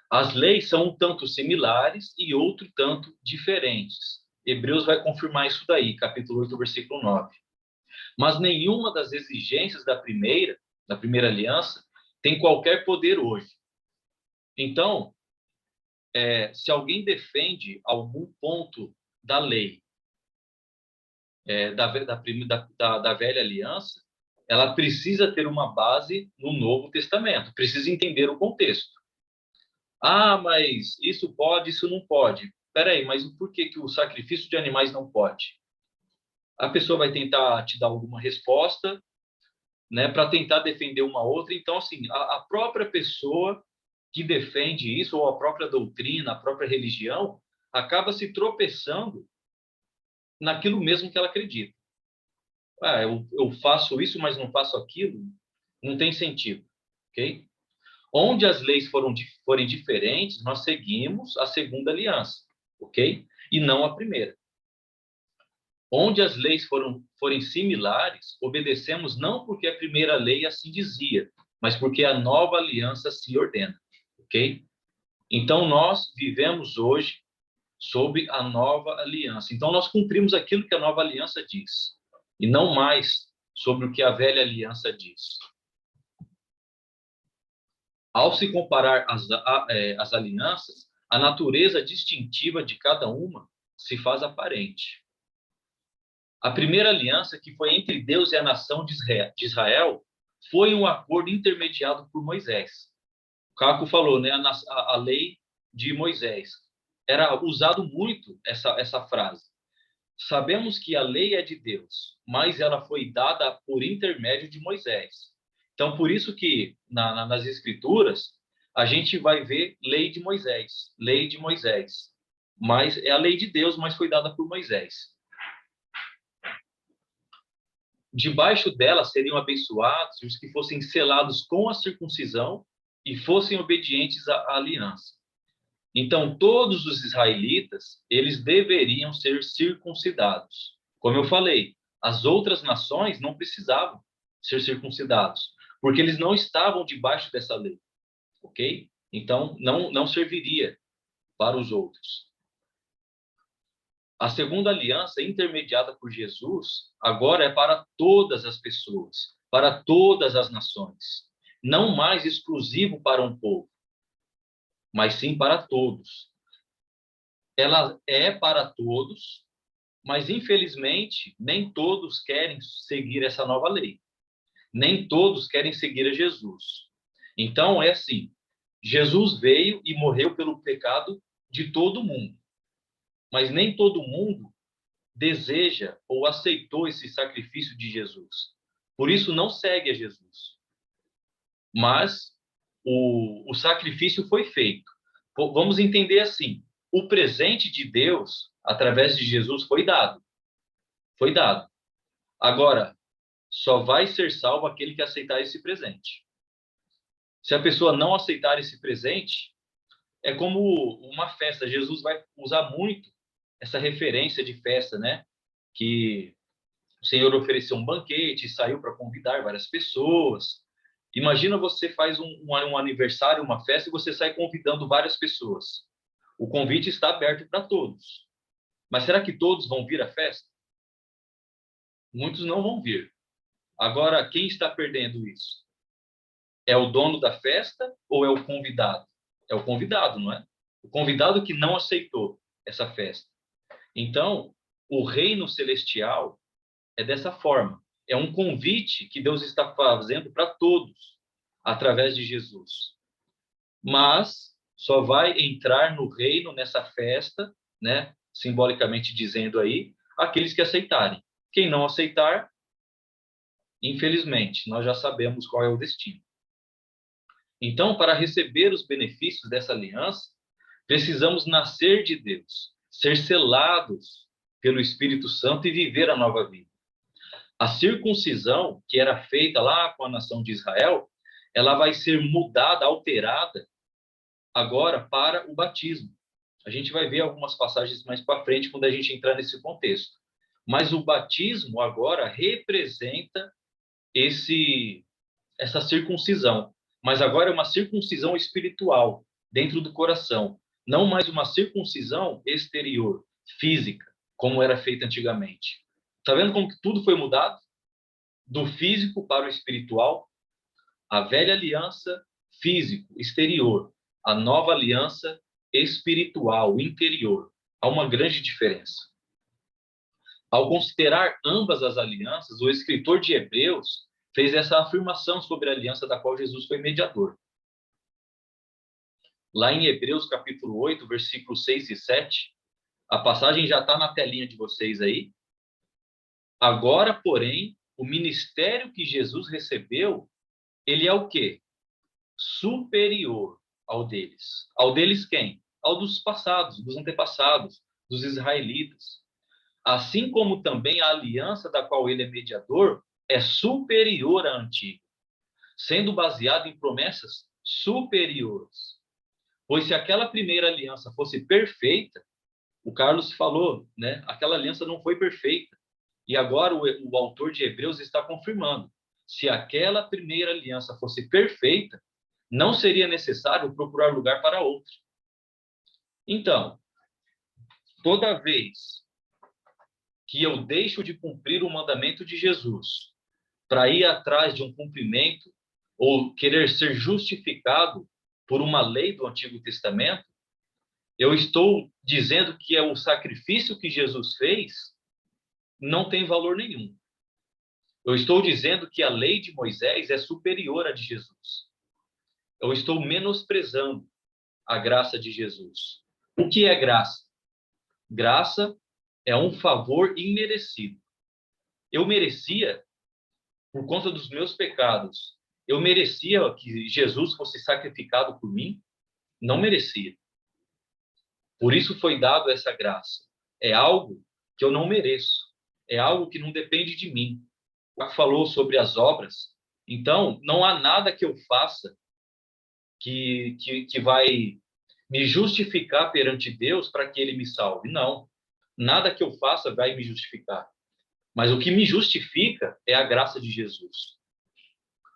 C: As leis são um tanto similares e outro tanto diferentes. Hebreus vai confirmar isso daí, capítulo 8, versículo 9. Mas nenhuma das exigências da primeira aliança tem qualquer poder hoje. Então, se alguém defende algum ponto da lei, da velha aliança, ela precisa ter uma base no Novo Testamento, precisa entender o contexto. Ah, mas isso pode, isso não pode. Espera aí, mas por que o sacrifício de animais não pode? A pessoa vai tentar te dar alguma resposta, né, para tentar defender uma outra. Então, assim, a própria pessoa que defende isso, ou a própria doutrina, a própria religião, acaba se tropeçando naquilo mesmo que ela acredita. Eu faço isso, mas não faço aquilo, não tem sentido, ok? Onde as leis forem diferentes, nós seguimos a segunda aliança, ok? E não a primeira. Onde as leis forem similares, obedecemos não porque a primeira lei assim dizia, mas porque a nova aliança se ordena, ok? Então, nós vivemos hoje sob a nova aliança. Então, nós cumprimos aquilo que a nova aliança diz, e não mais sobre o que a velha aliança diz. Ao se comparar as alianças, a natureza distintiva de cada uma se faz aparente. A primeira aliança, que foi entre Deus e a nação de Israel, foi um acordo intermediado por Moisés. O Caco falou, né, a lei de Moisés. Era usado muito essa frase. Sabemos que a lei é de Deus, mas ela foi dada por intermédio de Moisés. Então, por isso que nas Escrituras, a gente vai ver lei de Moisés. Mas é a lei de Deus, mas foi dada por Moisés. Debaixo dela seriam abençoados os que fossem selados com a circuncisão e fossem obedientes à aliança. Então, todos os israelitas, eles deveriam ser circuncidados. Como eu falei, as outras nações não precisavam ser circuncidados, porque eles não estavam debaixo dessa lei, ok? Então, não serviria para os outros. A segunda aliança, intermediada por Jesus, agora é para todas as pessoas, para todas as nações. Não mais exclusivo para um povo, mas sim para todos. Ela é para todos, mas infelizmente nem todos querem seguir essa nova lei. Nem todos querem seguir a Jesus. Então é assim, Jesus veio e morreu pelo pecado de todo mundo. Mas nem todo mundo deseja ou aceitou esse sacrifício de Jesus. Por isso não segue a Jesus. Mas o sacrifício foi feito. Vamos entender assim, o presente de Deus, através de Jesus, foi dado. Foi dado. Agora, só vai ser salvo aquele que aceitar esse presente. Se a pessoa não aceitar esse presente, é como uma festa. Jesus vai usar muito essa referência de festa, né? Que o Senhor ofereceu um banquete, saiu para convidar várias pessoas. Imagina você faz um aniversário, uma festa, e você sai convidando várias pessoas. O convite está aberto para todos. Mas será que todos vão vir à festa? Muitos não vão vir. Agora, quem está perdendo isso? É o dono da festa ou é o convidado? É o convidado, não é? O convidado que não aceitou essa festa. Então, o reino celestial é dessa forma. É um convite que Deus está fazendo para todos, através de Jesus. Mas só vai entrar no reino, nessa festa, né? Simbolicamente dizendo aí, aqueles que aceitarem. Quem não aceitar, infelizmente, nós já sabemos qual é o destino. Então, para receber os benefícios dessa aliança, precisamos nascer de Deus, ser selados pelo Espírito Santo e viver a nova vida. A circuncisão, que era feita lá com a nação de Israel, ela vai ser mudada, alterada, agora para o batismo. A gente vai ver algumas passagens mais para frente, quando a gente entrar nesse contexto. Mas o batismo agora representa essa circuncisão. Mas agora é uma circuncisão espiritual, dentro do coração. Não mais uma circuncisão exterior, física, como era feita antigamente. Está vendo como que tudo foi mudado? Do físico para o espiritual. A velha aliança, físico, exterior. A nova aliança, espiritual, interior. Há uma grande diferença. Ao considerar ambas as alianças, o escritor de Hebreus fez essa afirmação sobre a aliança da qual Jesus foi mediador. Lá em Hebreus capítulo 8, versículos 6 e 7, a passagem já está na telinha de vocês aí. Agora, porém, o ministério que Jesus recebeu, ele é o quê? Superior ao deles. Ao deles quem? Ao dos passados, dos antepassados, dos israelitas. Assim como também a aliança da qual ele é mediador é superior à antiga, sendo baseada em promessas superiores. Pois se aquela primeira aliança fosse perfeita, o Carlos falou, né? Aquela aliança não foi perfeita. E agora o autor de Hebreus está confirmando. Se aquela primeira aliança fosse perfeita, não seria necessário procurar lugar para outra. Então, toda vez que eu deixo de cumprir o mandamento de Jesus para ir atrás de um cumprimento ou querer ser justificado por uma lei do Antigo Testamento, eu estou dizendo que o sacrifício que Jesus fez não tem valor nenhum. Eu estou dizendo que a lei de Moisés é superior à de Jesus. Eu estou menosprezando a graça de Jesus. O que é graça? Graça é um favor imerecido. Eu merecia, por conta dos meus pecados, eu merecia que Jesus fosse sacrificado por mim? Não merecia. Por isso foi dado essa graça. É algo que eu não mereço. É algo que não depende de mim. Falou sobre as obras. Então, não há nada que eu faça que vai me justificar perante Deus para que ele me salve. Não. Nada que eu faça vai me justificar. Mas o que me justifica é a graça de Jesus.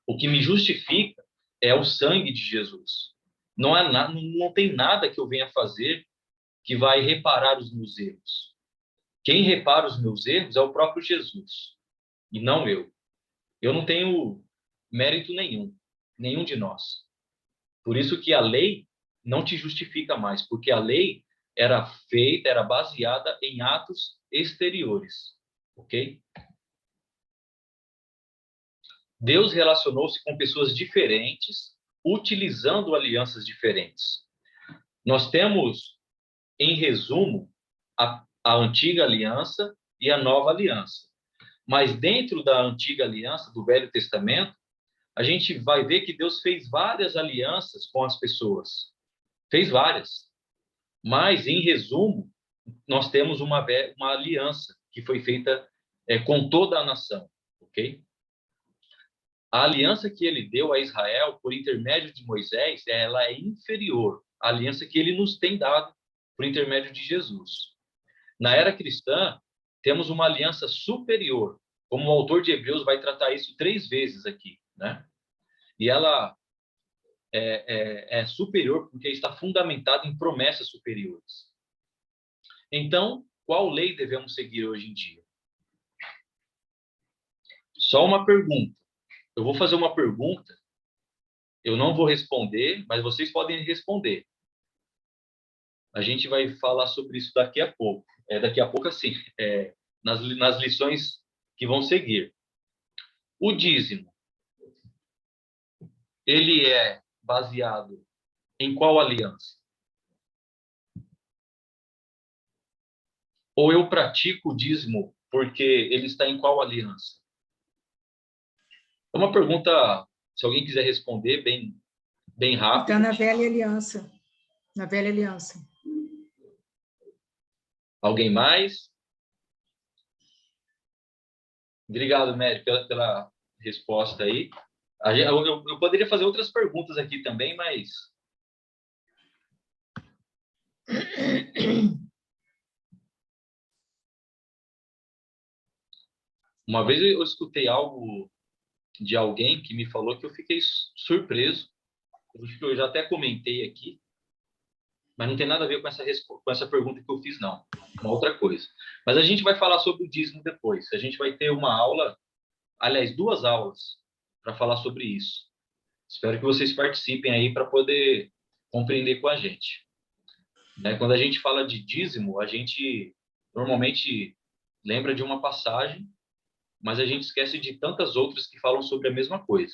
C: O que me justifica é o sangue de Jesus. Não tem nada que eu venha fazer que vai reparar os meus erros. Quem repara os meus erros é o próprio Jesus, e não eu. Eu não tenho mérito nenhum de nós. Por isso que a lei não te justifica mais, porque a lei era baseada em atos exteriores, ok? Deus relacionou-se com pessoas diferentes, utilizando alianças diferentes. Nós temos, em resumo, a antiga aliança e a nova aliança. Mas dentro da antiga aliança, do Velho Testamento, a gente vai ver que Deus fez várias alianças com as pessoas. Fez várias. Mas, em resumo, nós temos uma aliança que foi feita com toda a nação, ok? A aliança que ele deu a Israel por intermédio de Moisés, ela é inferior à aliança que ele nos tem dado por intermédio de Jesus. Na era cristã, temos uma aliança superior, como o autor de Hebreus vai tratar isso 3 vezes aqui, né? E ela é superior porque está fundamentada em promessas superiores. Então, qual lei devemos seguir hoje em dia? Só uma pergunta. Eu vou fazer uma pergunta, eu não vou responder, mas vocês podem responder. A gente vai falar sobre isso daqui a pouco. Daqui a pouco, assim, nas lições que vão seguir. O dízimo, ele é baseado em qual aliança? Ou eu pratico o dízimo porque ele está em qual aliança? É uma pergunta, se alguém quiser responder, bem rápido.
A: Está na velha aliança. Na velha aliança.
C: Alguém mais? Obrigado, Mary, pela resposta aí. Eu poderia fazer outras perguntas aqui também, mas... Uma vez eu escutei algo de alguém que me falou que eu fiquei surpreso. Eu já até comentei aqui, mas não tem nada a ver com essa pergunta que eu fiz, não. Uma outra coisa. Mas a gente vai falar sobre o dízimo depois. A gente vai ter uma aula, aliás, 2 aulas, para falar sobre isso. Espero que vocês participem aí para poder compreender com a gente. Quando a gente fala de dízimo, a gente normalmente lembra de uma passagem, mas a gente esquece de tantas outras que falam sobre a mesma coisa.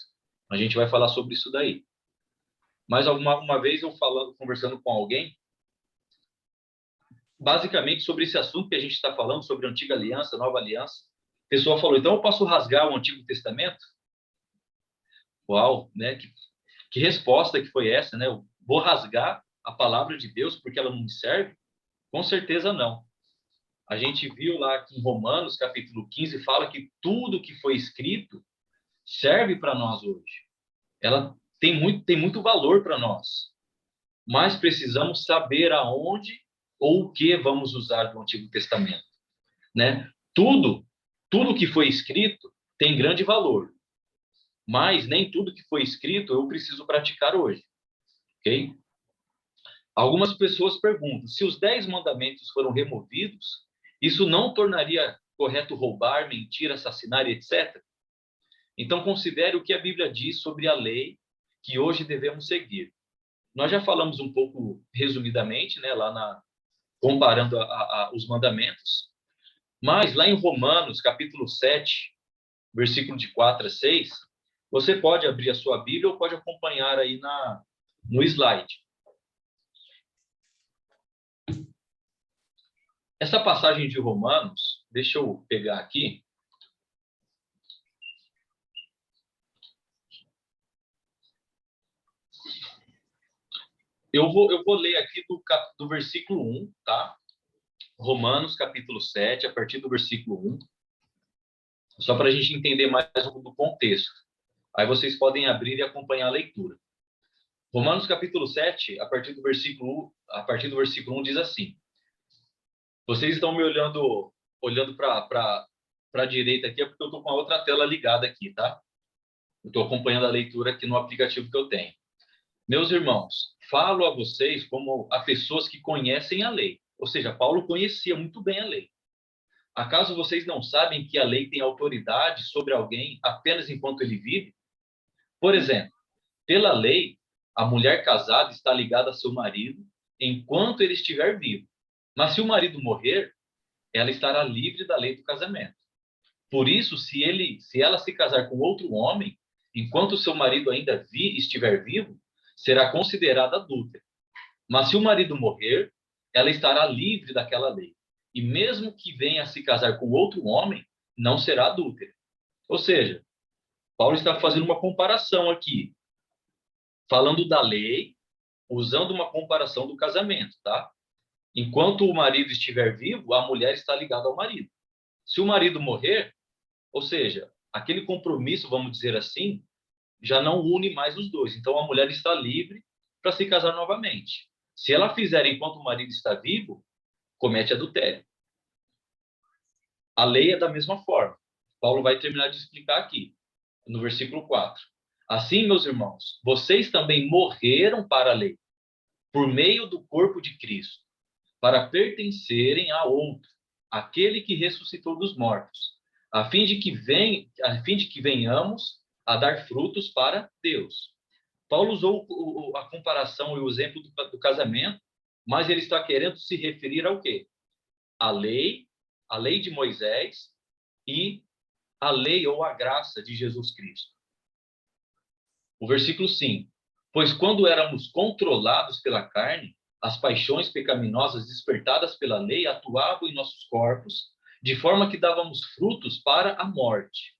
C: A gente vai falar sobre isso daí. Mas uma vez eu conversando com alguém, basicamente sobre esse assunto que a gente está falando, sobre a antiga aliança, nova aliança, a pessoa falou, então eu posso rasgar o Antigo Testamento? Uau, né? Que resposta que foi essa, né? Eu vou rasgar a palavra de Deus porque ela não me serve? Com certeza não. A gente viu lá que em Romanos, capítulo 15, fala que tudo que foi escrito serve para nós hoje. Ela tem muito valor para nós. Mas precisamos saber aonde ou o que vamos usar do Antigo Testamento, né? Tudo que foi escrito tem grande valor. Mas nem tudo que foi escrito eu preciso praticar hoje, ok? Algumas pessoas perguntam, se os 10 mandamentos foram removidos, isso não tornaria correto roubar, mentir, assassinar, etc? Então, considere o que a Bíblia diz sobre a lei que hoje devemos seguir. Nós já falamos um pouco resumidamente, né, comparando os mandamentos, mas lá em Romanos, capítulo 7, versículo de 4 a 6, você pode abrir a sua Bíblia ou pode acompanhar aí no slide. Essa passagem de Romanos, deixa eu pegar aqui. Eu vou ler aqui do versículo 1, tá? Romanos, capítulo 7, a partir do versículo 1. Só para a gente entender mais um do contexto. Aí vocês podem abrir e acompanhar a leitura. Romanos, capítulo 7, a partir do versículo 1, diz assim. Vocês estão me olhando para a direita aqui, é porque eu estou com a outra tela ligada aqui, tá? Eu estou acompanhando a leitura aqui no aplicativo que eu tenho. Meus irmãos, falo a vocês como a pessoas que conhecem a lei. Ou seja, Paulo conhecia muito bem a lei. Acaso vocês não sabem que a lei tem autoridade sobre alguém apenas enquanto ele vive? Por exemplo, pela lei, a mulher casada está ligada a seu marido enquanto ele estiver vivo. Mas se o marido morrer, ela estará livre da lei do casamento. Por isso, se ela se casar com outro homem, enquanto seu marido ainda estiver vivo, será considerada adúltera. Mas se o marido morrer, ela estará livre daquela lei. E mesmo que venha a se casar com outro homem, não será adúltera. Ou seja, Paulo está fazendo uma comparação aqui, falando da lei, usando uma comparação do casamento, tá? Enquanto o marido estiver vivo, a mulher está ligada ao marido. Se o marido morrer, ou seja, aquele compromisso, vamos dizer assim, já não une mais os dois. Então, a mulher está livre para se casar novamente. Se ela fizer enquanto o marido está vivo, comete adultério. A lei é da mesma forma. Paulo vai terminar de explicar aqui, no versículo 4. Assim, meus irmãos, vocês também morreram para a lei, por meio do corpo de Cristo, para pertencerem a outro, aquele que ressuscitou dos mortos, a fim de que venhamos a dar frutos para Deus. Paulo usou a comparação e o exemplo do casamento, mas ele está querendo se referir ao quê? A lei de Moisés e a lei ou a graça de Jesus Cristo. O versículo 5. Pois quando éramos controlados pela carne, as paixões pecaminosas despertadas pela lei atuavam em nossos corpos, de forma que dávamos frutos para a morte.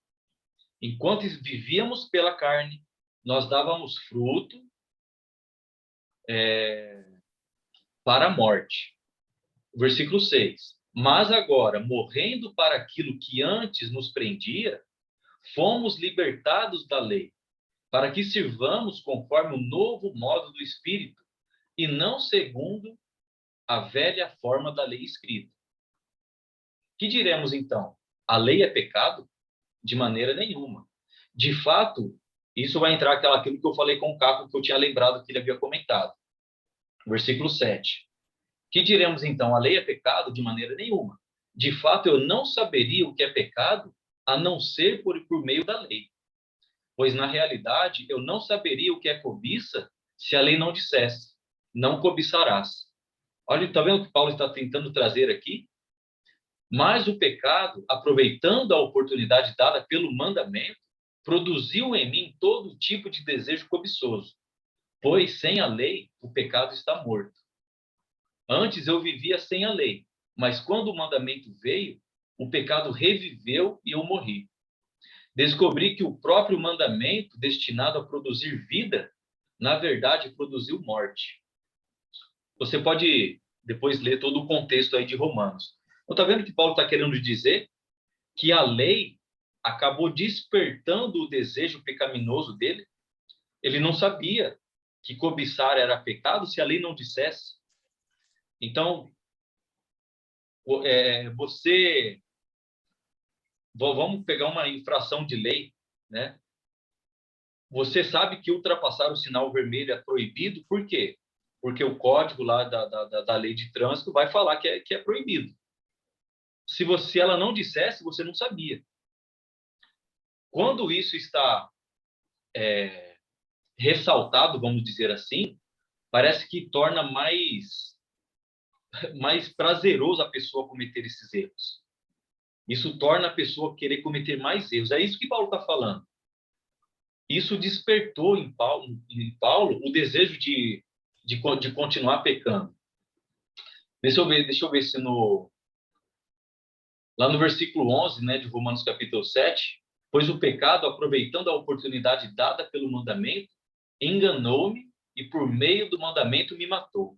C: Enquanto vivíamos pela carne, nós dávamos fruto para a morte. Versículo 6. Mas agora, morrendo para aquilo que antes nos prendia, fomos libertados da lei, para que sirvamos conforme o novo modo do Espírito, e não segundo a velha forma da lei escrita. Que diremos então? A lei é pecado? De maneira nenhuma. De fato, isso vai entrar aquilo que eu falei com o Caco, que eu tinha lembrado que ele havia comentado. Versículo 7. Que diremos então? A lei é pecado? De maneira nenhuma. De fato, eu não saberia o que é pecado, a não ser por meio da lei. Pois, na realidade, eu não saberia o que é cobiça se a lei não dissesse, não cobiçarás. Olha, está vendo o que Paulo está tentando trazer aqui? Mas o pecado, aproveitando a oportunidade dada pelo mandamento, produziu em mim todo tipo de desejo cobiçoso. Pois, sem a lei, o pecado está morto. Antes eu vivia sem a lei, mas quando o mandamento veio, o pecado reviveu e eu morri. Descobri que o próprio mandamento, destinado a produzir vida, na verdade produziu morte. Você pode depois ler todo o contexto aí de Romanos. Está vendo que Paulo está querendo dizer? Que a lei acabou despertando o desejo pecaminoso dele. Ele não sabia que cobiçar era pecado se a lei não dissesse. Então, vamos pegar uma infração de lei, né? Você sabe que ultrapassar o sinal vermelho é proibido, por quê? Porque o código lá da lei de trânsito vai falar que é proibido. Se ela não dissesse, você não sabia. Quando isso está ressaltado, vamos dizer assim, parece que torna mais prazeroso a pessoa cometer esses erros. Isso torna a pessoa querer cometer mais erros. É isso que Paulo está falando. Isso despertou em Paulo o desejo de continuar pecando. Deixa eu ver se lá no versículo 11, né, de Romanos capítulo 7, pois o pecado, aproveitando a oportunidade dada pelo mandamento, enganou-me e por meio do mandamento me matou.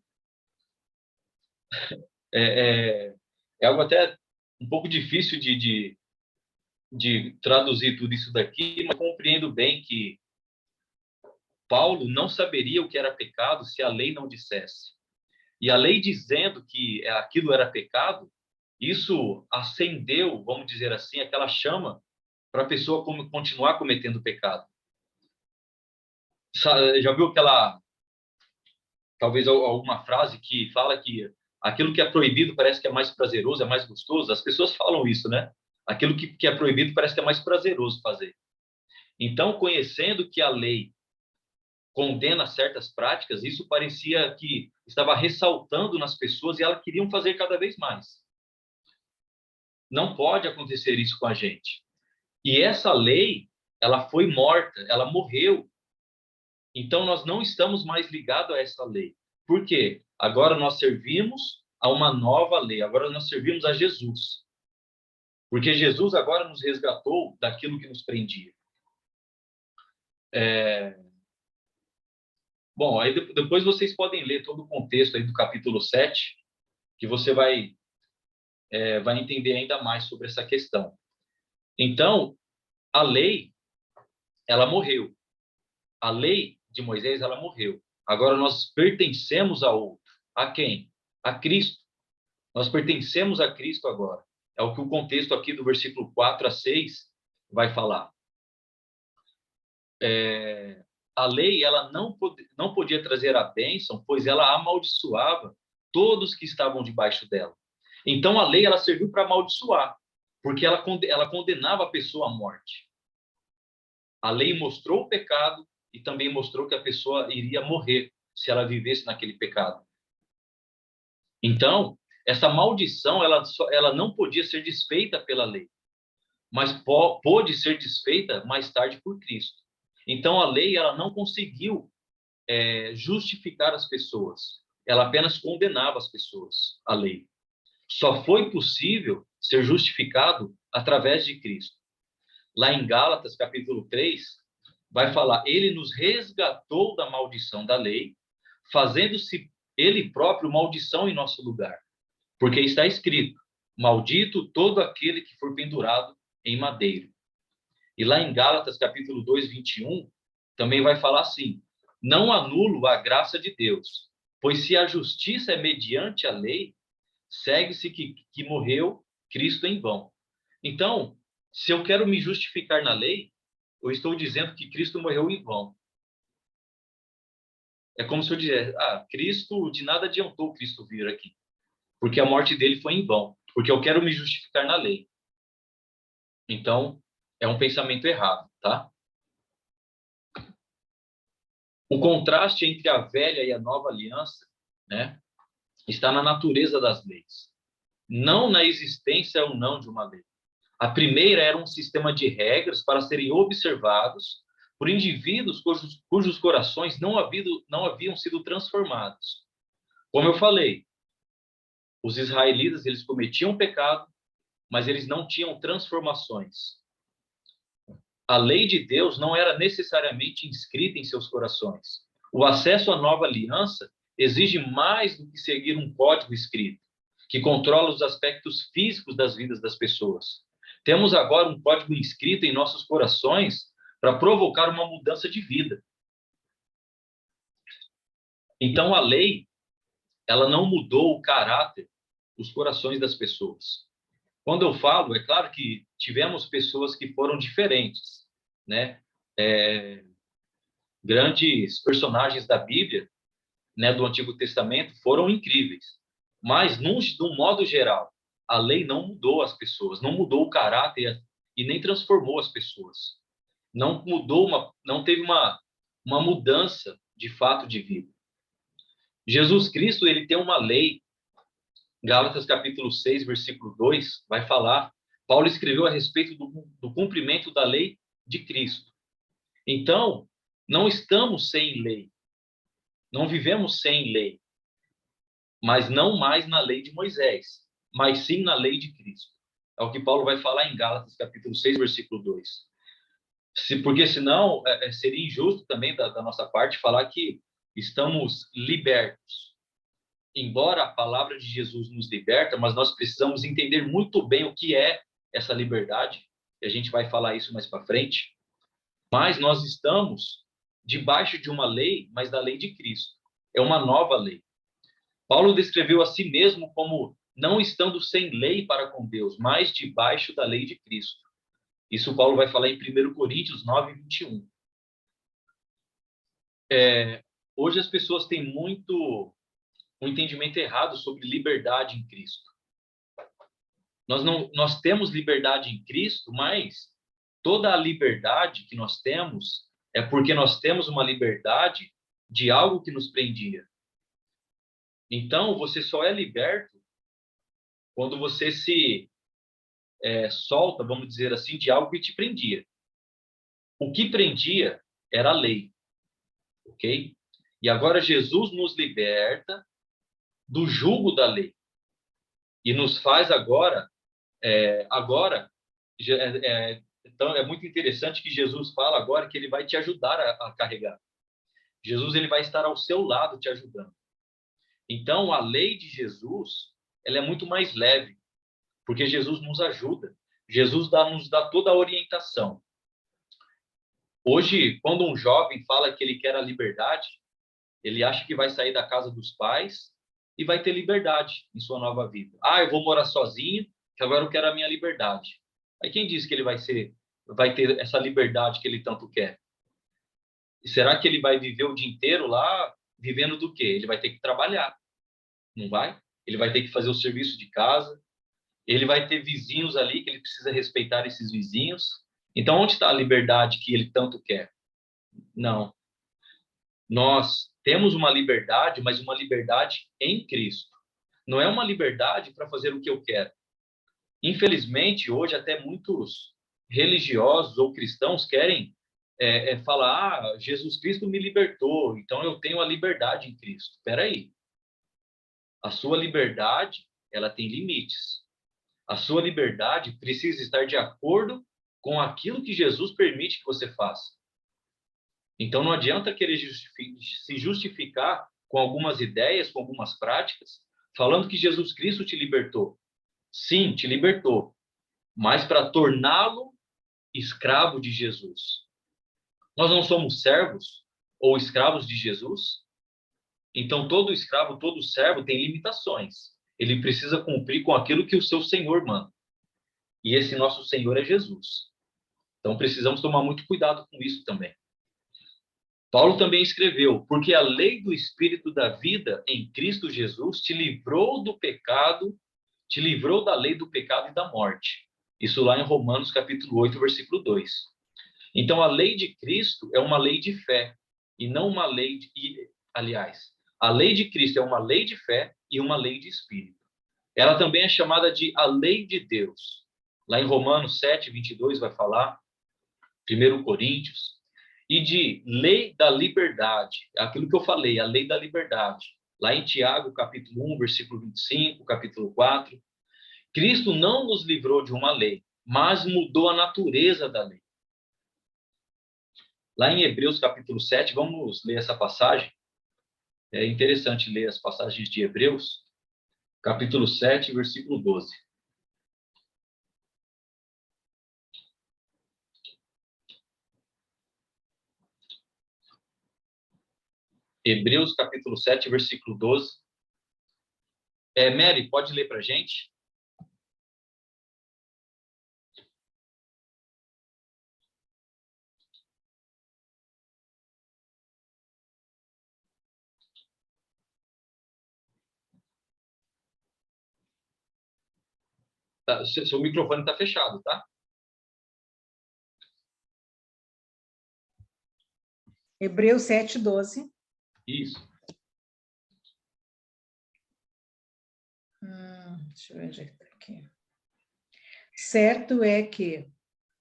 C: É algo até um pouco difícil de traduzir tudo isso daqui, mas compreendo bem que Paulo não saberia o que era pecado se a lei não dissesse. E a lei dizendo que aquilo era pecado, isso acendeu, vamos dizer assim, aquela chama para a pessoa continuar cometendo pecado. Já viu talvez alguma frase que fala que aquilo que é proibido parece que é mais prazeroso, é mais gostoso? As pessoas falam isso, né? Aquilo que é proibido parece que é mais prazeroso fazer. Então, conhecendo que a lei condena certas práticas, isso parecia que estava ressaltando nas pessoas e elas queriam fazer cada vez mais. Não pode acontecer isso com a gente. E essa lei, ela foi morta, ela morreu. Então, nós não estamos mais ligados a essa lei. Por quê? Agora nós servimos a uma nova lei. Agora nós servimos a Jesus. Porque Jesus agora nos resgatou daquilo que nos prendia. Bom, aí depois vocês podem ler todo o contexto aí do capítulo 7, que você vai entender ainda mais sobre essa questão. Então, a lei, ela morreu. A lei de Moisés, ela morreu. Agora nós pertencemos a outro. A quem? A Cristo. Nós pertencemos a Cristo agora. É o que o contexto aqui do versículo 4 a 6 vai falar. A lei, ela não podia trazer a bênção, pois ela amaldiçoava todos que estavam debaixo dela. Então, a lei, ela serviu para amaldiçoar, porque ela condenava a pessoa à morte. A lei mostrou o pecado e também mostrou que a pessoa iria morrer se ela vivesse naquele pecado. Então, essa maldição, ela não podia ser desfeita pela lei, mas pôde ser desfeita mais tarde por Cristo. Então, a lei, ela não conseguiu justificar as pessoas. Ela apenas condenava as pessoas, a lei. Só foi possível ser justificado através de Cristo. Lá em Gálatas, capítulo 3, vai falar: ele nos resgatou da maldição da lei, fazendo-se ele próprio maldição em nosso lugar. Porque está escrito: maldito todo aquele que for pendurado em madeiro. E lá em Gálatas, capítulo 2, 21, também vai falar assim: não anulo a graça de Deus, pois se a justiça é mediante a lei, segue-se que morreu Cristo em vão. Então, se eu quero me justificar na lei, eu estou dizendo que Cristo morreu em vão. É como se eu dissesse: Cristo, de nada adiantou Cristo vir aqui, porque a morte dele foi em vão, porque eu quero me justificar na lei. Então, é um pensamento errado, tá? O contraste entre a velha e a nova aliança, né, está na natureza das leis, não na existência ou não de uma lei. A primeira era um sistema de regras para serem observados por indivíduos cujos corações não haviam sido transformados. Como eu falei, os israelitas, eles cometiam pecado, mas eles não tinham transformações. A lei de Deus não era necessariamente inscrita em seus corações. O acesso à nova aliança exige mais do que seguir um código escrito, que controla os aspectos físicos das vidas das pessoas. Temos agora um código inscrito em nossos corações para provocar uma mudança de vida. Então, a lei, ela não mudou o caráter, os corações das pessoas. Quando eu falo, é claro que tivemos pessoas que foram diferentes, né? Grandes personagens da Bíblia, né, do Antigo Testamento, foram incríveis. Mas, num modo geral, a lei não mudou as pessoas, não mudou o caráter e nem transformou as pessoas. Não teve uma mudança de fato de vida. Jesus Cristo, ele tem uma lei. Gálatas capítulo 6, versículo 2, vai falar, Paulo escreveu a respeito do cumprimento da lei de Cristo. Então, não estamos sem lei, não vivemos sem lei, mas não mais na lei de Moisés, mas sim na lei de Cristo. É o que Paulo vai falar em Gálatas capítulo 6, versículo 2. Porque senão seria injusto também da nossa parte falar que estamos libertos. Embora a palavra de Jesus nos liberta, mas nós precisamos entender muito bem o que é essa liberdade, e a gente vai falar isso mais para frente. Mas nós estamos debaixo de uma lei, mas da lei de Cristo. É uma nova lei. Paulo descreveu a si mesmo como não estando sem lei para com Deus, mas debaixo da lei de Cristo. Isso Paulo vai falar em 1 Coríntios 9, 21. Hoje as pessoas têm muito um entendimento errado sobre liberdade em Cristo. Nós temos liberdade em Cristo, mas toda a liberdade que nós temos é porque nós temos uma liberdade de algo que nos prendia. Então, você só é liberto quando você se solta, vamos dizer assim, de algo que te prendia. O que prendia era a lei, ok? E agora Jesus nos liberta do jugo da lei e nos faz agora então é muito interessante que Jesus fala agora que ele vai te ajudar a carregar. Jesus, ele vai estar ao seu lado te ajudando. Então a lei de Jesus, ela é muito mais leve, porque Jesus nos ajuda. Jesus nos dá toda a orientação. Hoje, quando um jovem fala que ele quer a liberdade, ele acha que vai sair da casa dos pais e vai ter liberdade em sua nova vida. Eu vou morar sozinho que agora eu quero a minha liberdade. Aí quem disse que ele vai ter essa liberdade que ele tanto quer? E será que ele vai viver o dia inteiro lá, vivendo do quê? Ele vai ter que trabalhar, não vai? Ele vai ter que fazer o serviço de casa, ele vai ter vizinhos ali que ele precisa respeitar esses vizinhos. Então, onde está a liberdade que ele tanto quer? Não. Nós temos uma liberdade, mas uma liberdade em Cristo. Não é uma liberdade para fazer o que eu quero. Infelizmente, hoje até muitos religiosos ou cristãos querem falar: Jesus Cristo me libertou, então eu tenho a liberdade em Cristo. Espera aí. A sua liberdade, ela tem limites. A sua liberdade precisa estar de acordo com aquilo que Jesus permite que você faça. Então, não adianta querer se justificar com algumas ideias, com algumas práticas, falando que Jesus Cristo te libertou. Sim, te libertou, mas para torná-lo escravo de Jesus. Nós não somos servos ou escravos de Jesus? Então, todo escravo, todo servo tem limitações. Ele precisa cumprir com aquilo que o seu Senhor manda. E esse nosso Senhor é Jesus. Então, precisamos tomar muito cuidado com isso também. Paulo também escreveu: porque a lei do Espírito da vida em Cristo Jesus te livrou do pecado, te livrou da lei do pecado e da morte. Isso lá em Romanos capítulo 8, versículo 2. Então, a lei de Cristo é uma lei de fé, e não uma lei de... Aliás, a lei de Cristo é uma lei de fé e uma lei de Espírito. Ela também é chamada de a lei de Deus. Lá em Romanos 7, 22 vai falar, 1 Coríntios, e de lei da liberdade, aquilo que eu falei, a lei da liberdade. Lá em Tiago, capítulo 1, versículo 25, capítulo 4. Cristo não nos livrou de uma lei, mas mudou a natureza da lei. Lá em Hebreus, capítulo 7, vamos ler essa passagem. É interessante ler as passagens de Hebreus, capítulo 7, versículo 12. Hebreus, capítulo 7, versículo 12. Mary, pode ler para a gente? Tá, seu microfone está fechado, tá?
A: Hebreus 7, 12.
C: Isso.
A: Deixa eu ver onde é que está aqui. Certo é que,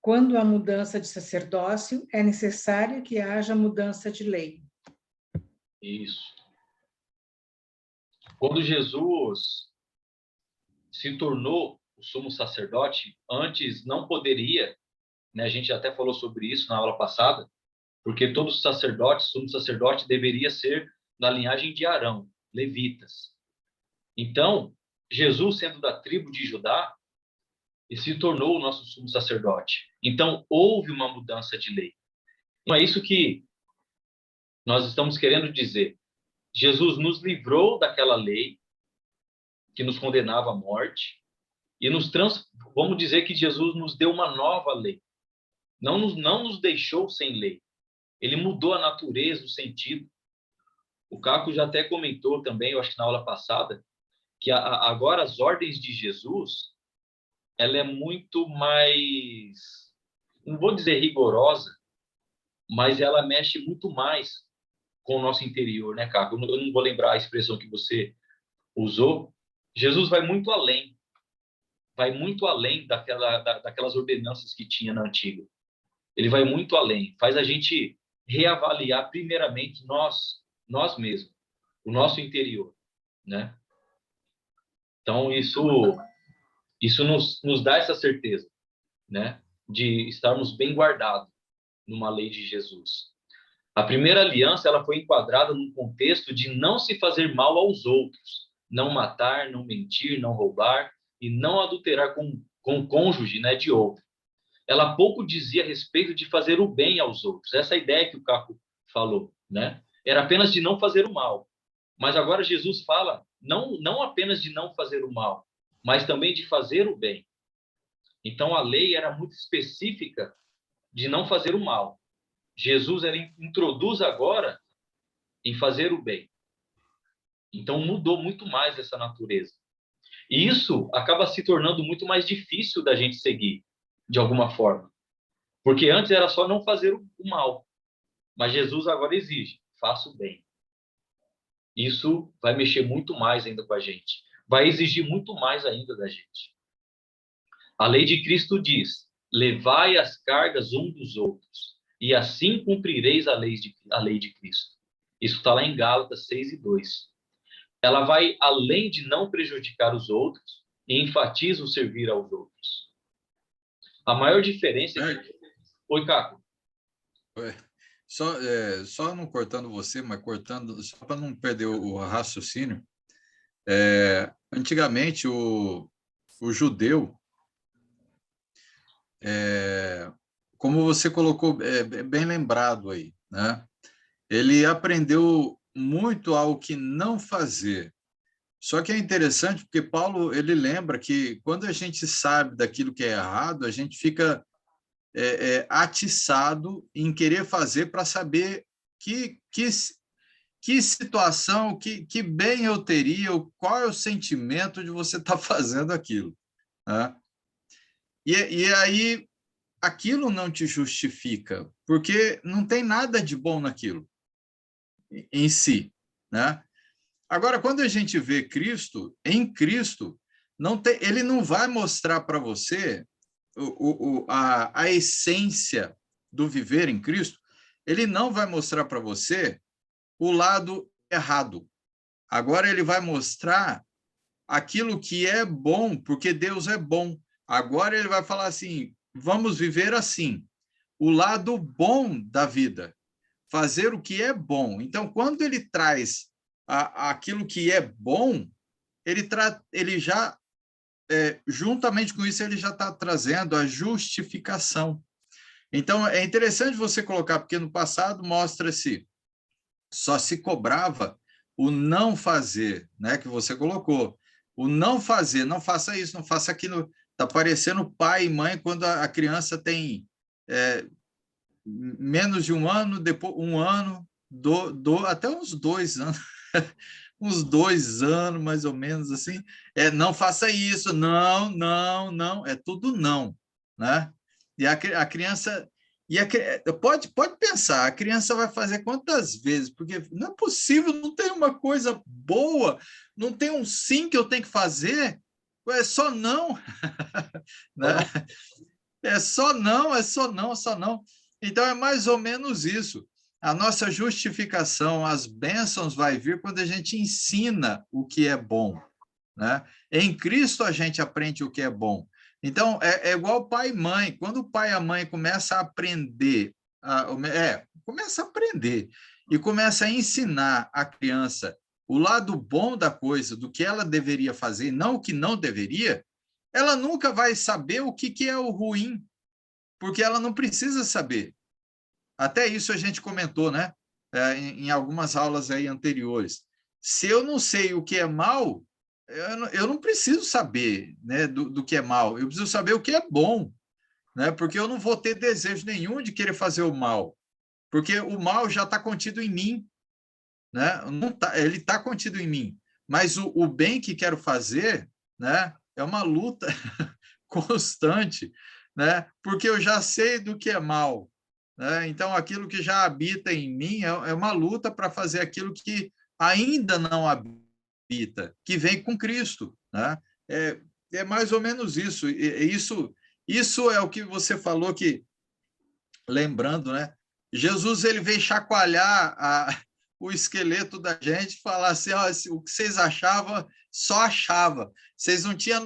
A: quando há mudança de sacerdócio, é necessário que haja mudança de lei.
C: Isso. Quando Jesus se tornou o sumo sacerdote, antes não poderia, né, a gente até falou sobre isso na aula passada, porque todo sacerdote, sumo sacerdote, deveria ser da linhagem de Arão, levitas. Então, Jesus, sendo da tribo de Judá, e se tornou o nosso sumo sacerdote. Então, houve uma mudança de lei. Então, é isso que nós estamos querendo dizer. Jesus nos livrou daquela lei que nos condenava à morte e vamos dizer que Jesus nos deu uma nova lei. Não nos deixou sem lei. Ele mudou a natureza, o sentido. O Caco já até comentou também, eu acho que na aula passada, que agora as ordens de Jesus, ela é muito mais, não vou dizer rigorosa, mas ela mexe muito mais com o nosso interior, né, Caco? Eu não vou lembrar a expressão que você usou. Jesus vai muito além daquelas ordenanças que tinha na antiga. Ele vai muito além, faz a gente reavaliar primeiramente nós mesmos, o nosso interior, né? Então, isso nos dá essa certeza, né? De estarmos bem guardados numa lei de Jesus. A primeira aliança, ela foi enquadrada num contexto de não se fazer mal aos outros, não matar, não mentir, não roubar e não adulterar com o cônjuge, né, de outro. Ela pouco dizia a respeito de fazer o bem aos outros. Essa é a ideia que o Caco falou, né? Era apenas de não fazer o mal. Mas agora Jesus fala não apenas de não fazer o mal, mas também de fazer o bem. Então, a lei era muito específica de não fazer o mal. Jesus ele introduz agora em fazer o bem. Então, mudou muito mais essa natureza. E isso acaba se tornando muito mais difícil da gente seguir, de alguma forma. Porque antes era só não fazer o mal. Mas Jesus agora exige, faça o bem. Isso vai mexer muito mais ainda com a gente. Vai exigir muito mais ainda da gente. A lei de Cristo diz, levai as cargas um dos outros, e assim cumprireis a lei de Cristo. Isso está lá em Gálatas 6:2. Ela vai além de não prejudicar os outros e enfatiza o servir aos outros. A maior diferença é que... Oi, Caco.
B: Só não cortando você, mas cortando, só para não perder o raciocínio. Antigamente, o judeu, como você colocou, bem lembrado aí, né? Ele aprendeu muito ao que não fazer. Só que é interessante porque Paulo ele lembra que quando a gente sabe daquilo que é errado, a gente fica atiçado em querer fazer para saber que situação, que bem eu teria, qual é o sentimento de você estar fazendo aquilo, né? E aí aquilo não te justifica, porque não tem nada de bom naquilo em si, né? Agora, quando a gente vê Cristo, em Cristo, ele não vai mostrar para você a essência do viver em Cristo, ele não vai mostrar para você o lado errado. Agora ele vai mostrar aquilo que é bom, porque Deus é bom. Agora ele vai falar assim, vamos viver assim, o lado bom da vida, fazer o que é bom. Então, quando ele traz aquilo que é bom, ele já, juntamente com isso, ele já está trazendo a justificação. Então, é interessante você colocar, porque no passado mostra-se, só se cobrava o não fazer, né, que você colocou. O não fazer, não faça isso, não faça aquilo. Está parecendo pai e mãe quando a criança tem menos de um ano, depois um ano, até uns 2 anos, uns 2 anos, mais ou menos, assim, não faça isso, não, é tudo não, né? E a criança... pode pensar, a criança vai fazer quantas vezes? Porque não é possível, não tem uma coisa boa, não tem um sim que eu tenho que fazer, é só não. Né? É só não, só não. Então, é mais ou menos isso. A nossa justificação, as bênçãos vai vir quando a gente ensina o que é bom, né? Em Cristo a gente aprende o que é bom. Então, é igual pai e mãe. Quando o pai e a mãe começam a aprender, começa a aprender e começa a ensinar a criança o lado bom da coisa, do que ela deveria fazer, não o que não deveria, ela nunca vai saber o que é o ruim, porque ela não precisa saber. Até isso a gente comentou, né? Em algumas aulas aí anteriores. Se eu não sei o que é mal, eu não preciso saber, né, do que é mal, eu preciso saber o que é bom, né? Porque eu não vou ter desejo nenhum de querer fazer o mal, porque o mal já está contido em mim, né? Não tá, ele está contido em mim, mas o bem que quero fazer, né, é uma luta constante, né? Porque eu já sei do que é mal, né? Então, aquilo que já habita em mim é uma luta para fazer aquilo que ainda não habita, que vem com Cristo, né? É mais ou menos isso. Isso é o que você falou, que, lembrando, né? Jesus ele veio chacoalhar o esqueleto da gente, falar assim, ó, o que vocês achavam, só achava. Vocês não tinham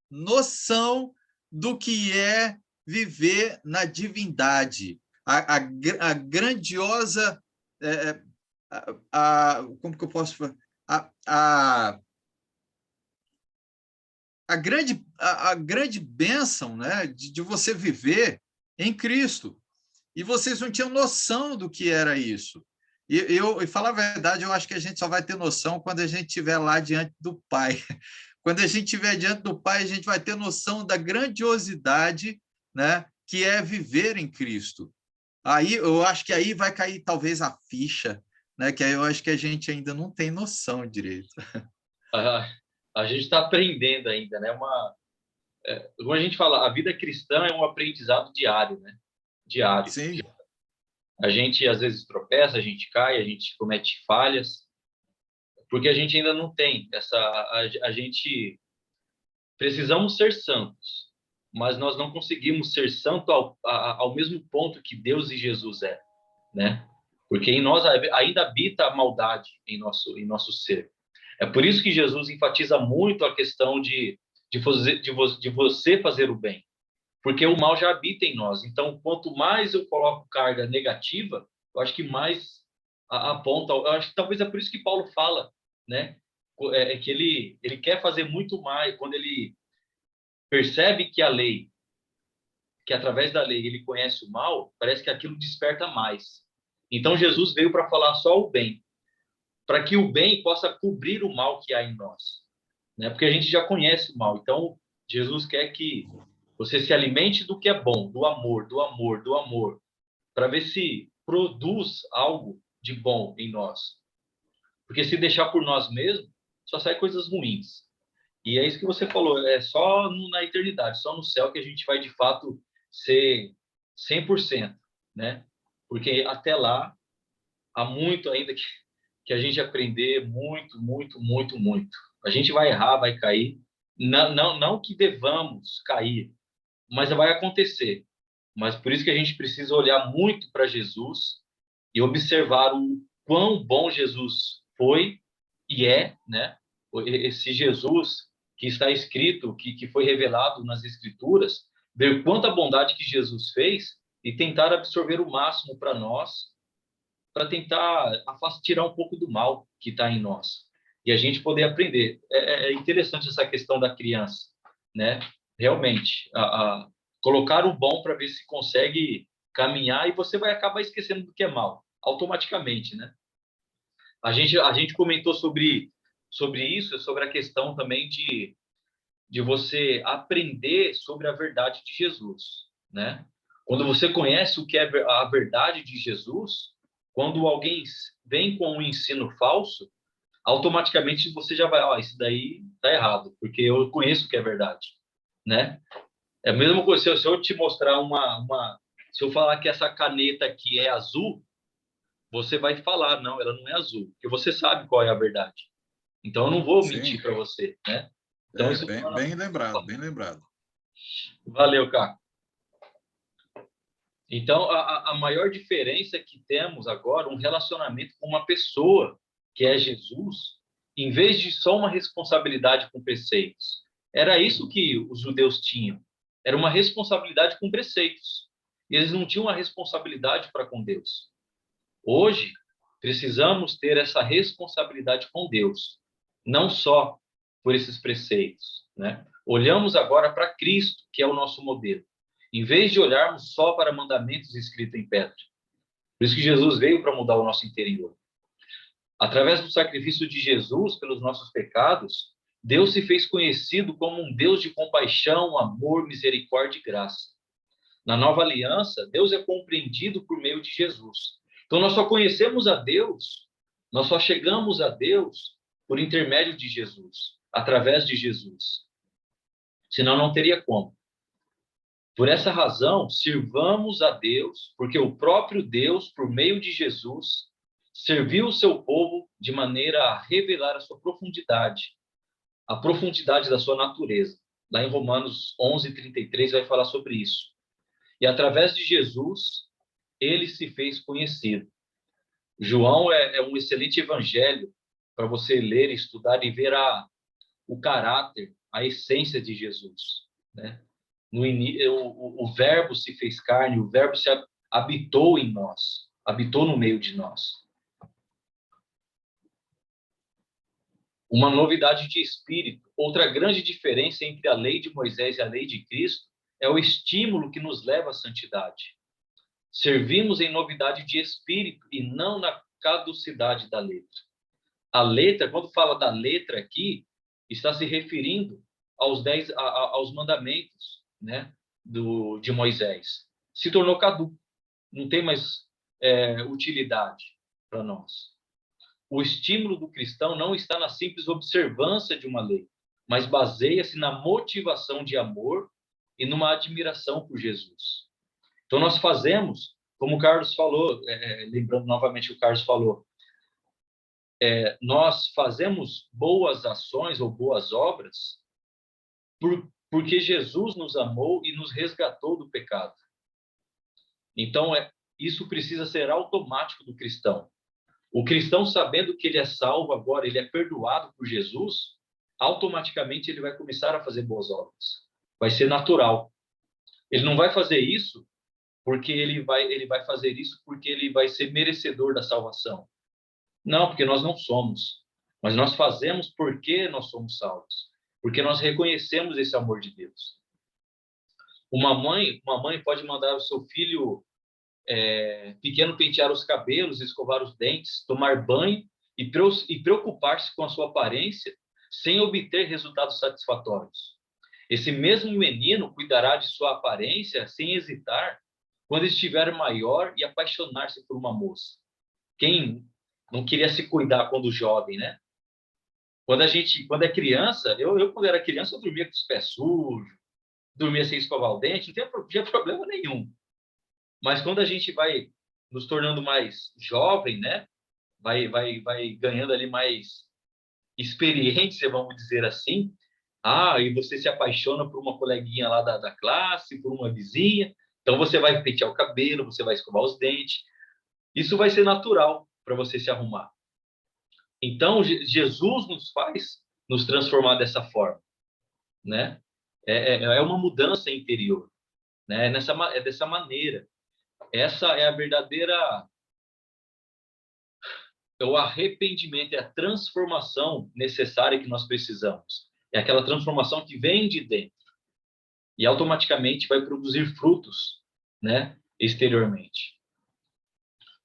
B: noção do que é viver na divindade, a grandiosa, como que eu posso falar? A grande bênção, né, de você viver em Cristo. E vocês não tinham noção do que era isso. E falar a verdade, eu acho que a gente só vai ter noção quando a gente estiver lá diante do Pai. Quando a gente estiver diante do Pai, a gente vai ter noção da grandiosidade, né, que é viver em Cristo. Aí eu acho que aí vai cair talvez a ficha, né, que aí eu acho que a gente ainda não tem noção direito.
C: A gente está aprendendo ainda, né? Como a gente fala, a vida cristã é um aprendizado diário, né? Diário.
B: Sim.
C: A gente às vezes tropeça, a gente cai, a gente comete falhas, porque a gente ainda não tem a gente precisamos ser santos, mas nós não conseguimos ser santo ao mesmo ponto que Deus e Jesus é, né? Porque em nós ainda habita a maldade em nosso ser. É por isso que Jesus enfatiza muito a questão de você fazer o bem, porque o mal já habita em nós. Então, quanto mais eu coloco carga negativa, eu acho que mais aponta. Eu acho que talvez é por isso que Paulo fala, né? É que ele quer fazer muito mais quando ele percebe que através da lei ele conhece o mal. Parece que aquilo desperta mais. Então, Jesus veio para falar só o bem, para que o bem possa cobrir o mal que há em nós, né? Porque a gente já conhece o mal. Então, Jesus quer que você se alimente do que é bom, do amor, do amor, do amor, para ver se produz algo de bom em nós. Porque se deixar por nós mesmos, só sai coisas ruins. E é isso que você falou, é só na eternidade, só no céu que a gente vai de fato ser 100%, né? Porque até lá há muito ainda que a gente aprender, muito, muito, muito, muito. A gente vai errar, vai cair, não que devamos cair, mas vai acontecer. Mas por isso que a gente precisa olhar muito para Jesus e observar o quão bom Jesus foi e é, né? Esse Jesus que está escrito, que foi revelado nas Escrituras, ver quanta bondade que Jesus fez e tentar absorver o máximo para nós, para tentar tirar um pouco do mal que está em nós e a gente poder aprender. É interessante essa questão da criança, né? Realmente, colocar o bom para ver se consegue caminhar, e você vai acabar esquecendo do que é mal, automaticamente, né? A gente comentou sobre isso, sobre a questão também de você aprender sobre a verdade de Jesus, né? Quando você conhece o que é a verdade de Jesus, quando alguém vem com um ensino falso, automaticamente você já vai, isso daí tá errado, porque eu conheço o que é verdade, né? É a mesma coisa, se eu te mostrar se eu falar que essa caneta aqui é azul, você vai falar, não, ela não é azul, porque você sabe qual é a verdade. Então, eu não vou mentir para você, né? Então, isso
B: bem lembrado, bem lembrado.
C: Valeu, Caco. Então, a maior diferença que temos agora, um relacionamento com uma pessoa, que é Jesus, em vez de só uma responsabilidade com preceitos. Era isso que os judeus tinham. Era uma responsabilidade com preceitos. Eles não tinham uma responsabilidade para com Deus. Hoje, precisamos ter essa responsabilidade com Deus, não só por esses preceitos, né? Olhamos agora para Cristo, que é o nosso modelo, em vez de olharmos só para mandamentos escritos em pedra. Por isso que Jesus veio para mudar o nosso interior. Através do sacrifício de Jesus pelos nossos pecados, Deus se fez conhecido como um Deus de compaixão, amor, misericórdia e graça. Na nova aliança, Deus é compreendido por meio de Jesus. Então, nós só conhecemos a Deus, nós só chegamos a Deus por intermédio de Jesus, através de Jesus. Senão, não teria como. Por essa razão, sirvamos a Deus, porque o próprio Deus, por meio de Jesus, serviu o seu povo de maneira a revelar a sua profundidade, a profundidade da sua natureza. Lá em Romanos 11:33 vai falar sobre isso. E através de Jesus, ele se fez conhecido. João é um excelente evangelho para você ler, estudar e ver o caráter, a essência de Jesus, né? O verbo se fez carne, o verbo se habitou em nós, habitou no meio de nós. Uma novidade de espírito. Outra grande diferença entre a lei de Moisés e a lei de Cristo é o estímulo que nos leva à santidade. Servimos em novidade de espírito e não na caducidade da letra. A letra, quando fala da letra aqui, está se referindo aos mandamentos, né, de Moisés. Se tornou caduco, não tem mais utilidade para nós. O estímulo do cristão não está na simples observância de uma lei, mas baseia-se na motivação de amor e numa admiração por Jesus. Então, nós fazemos, como o Carlos falou, lembrando novamente o que o Carlos falou, nós fazemos boas ações ou boas obras porque Jesus nos amou e nos resgatou do pecado. Então, isso precisa ser automático do cristão. O cristão, sabendo que ele é salvo agora, ele é perdoado por Jesus, automaticamente ele vai começar a fazer boas obras. Vai ser natural. Ele não vai fazer isso porque ele vai fazer isso porque ele vai ser merecedor da salvação. Não, porque nós não somos. Mas nós fazemos porque nós somos salvos. Porque nós reconhecemos esse amor de Deus. Uma mãe pode mandar o seu filho pequeno pentear os cabelos, escovar os dentes, tomar banho e preocupar-se com a sua aparência sem obter resultados satisfatórios. Esse mesmo menino cuidará de sua aparência sem hesitar quando estiver maior e apaixonar-se por uma moça. Quem não queria se cuidar quando jovem, né? Quando é criança, eu quando era criança, eu dormia com os pés sujos, dormia sem escovar o dente, não tinha problema nenhum. Mas quando a gente vai nos tornando mais jovem, né? Vai ganhando ali mais experiência, vamos dizer assim. E você se apaixona por uma coleguinha lá da classe, por uma vizinha. Então, você vai pentear o cabelo, você vai escovar os dentes. Isso vai ser natural para você se arrumar. Então, Jesus nos faz nos transformar dessa forma, né? É uma mudança interior, né? É dessa maneira. Essa é a verdadeira... o arrependimento, é a transformação necessária que nós precisamos. É aquela transformação que vem de dentro e automaticamente vai produzir frutos, né, exteriormente.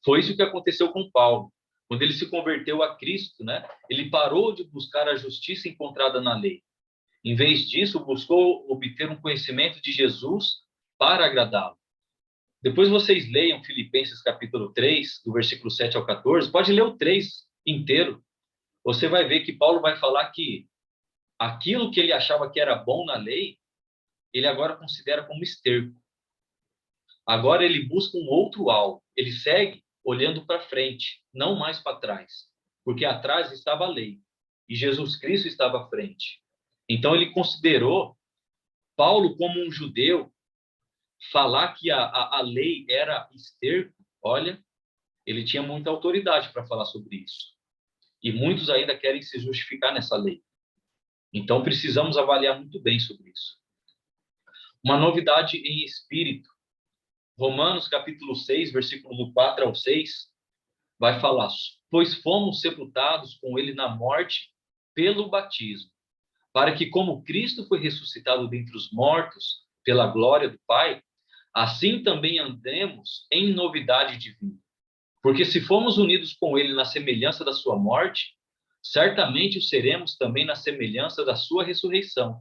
C: Foi isso que aconteceu com Paulo. Quando ele se converteu a Cristo, né, ele parou de buscar a justiça encontrada na lei. Em vez disso, buscou obter um conhecimento de Jesus para agradá-lo. Depois vocês leiam Filipenses capítulo 3, do versículo 7 ao 14. Pode ler o 3 inteiro. Você vai ver que Paulo vai falar que aquilo que ele achava que era bom na lei, ele agora considera como esterco. Agora ele busca um outro alvo. Ele segue olhando para frente, não mais para trás. Porque atrás estava a lei. E Jesus Cristo estava à frente. Então ele considerou Paulo como um judeu. Falar que a lei era esterco, olha, ele tinha muita autoridade para falar sobre isso. E muitos ainda querem se justificar nessa lei. Então, precisamos avaliar muito bem sobre isso. Uma novidade em espírito. Romanos, capítulo 6, versículo do 4 ao 6, vai falar: pois fomos sepultados com ele na morte pelo batismo, para que, como Cristo foi ressuscitado dentre os mortos pela glória do Pai, assim também andemos em novidade de vida. Porque se fomos unidos com ele na semelhança da sua morte, certamente o seremos também na semelhança da sua ressurreição.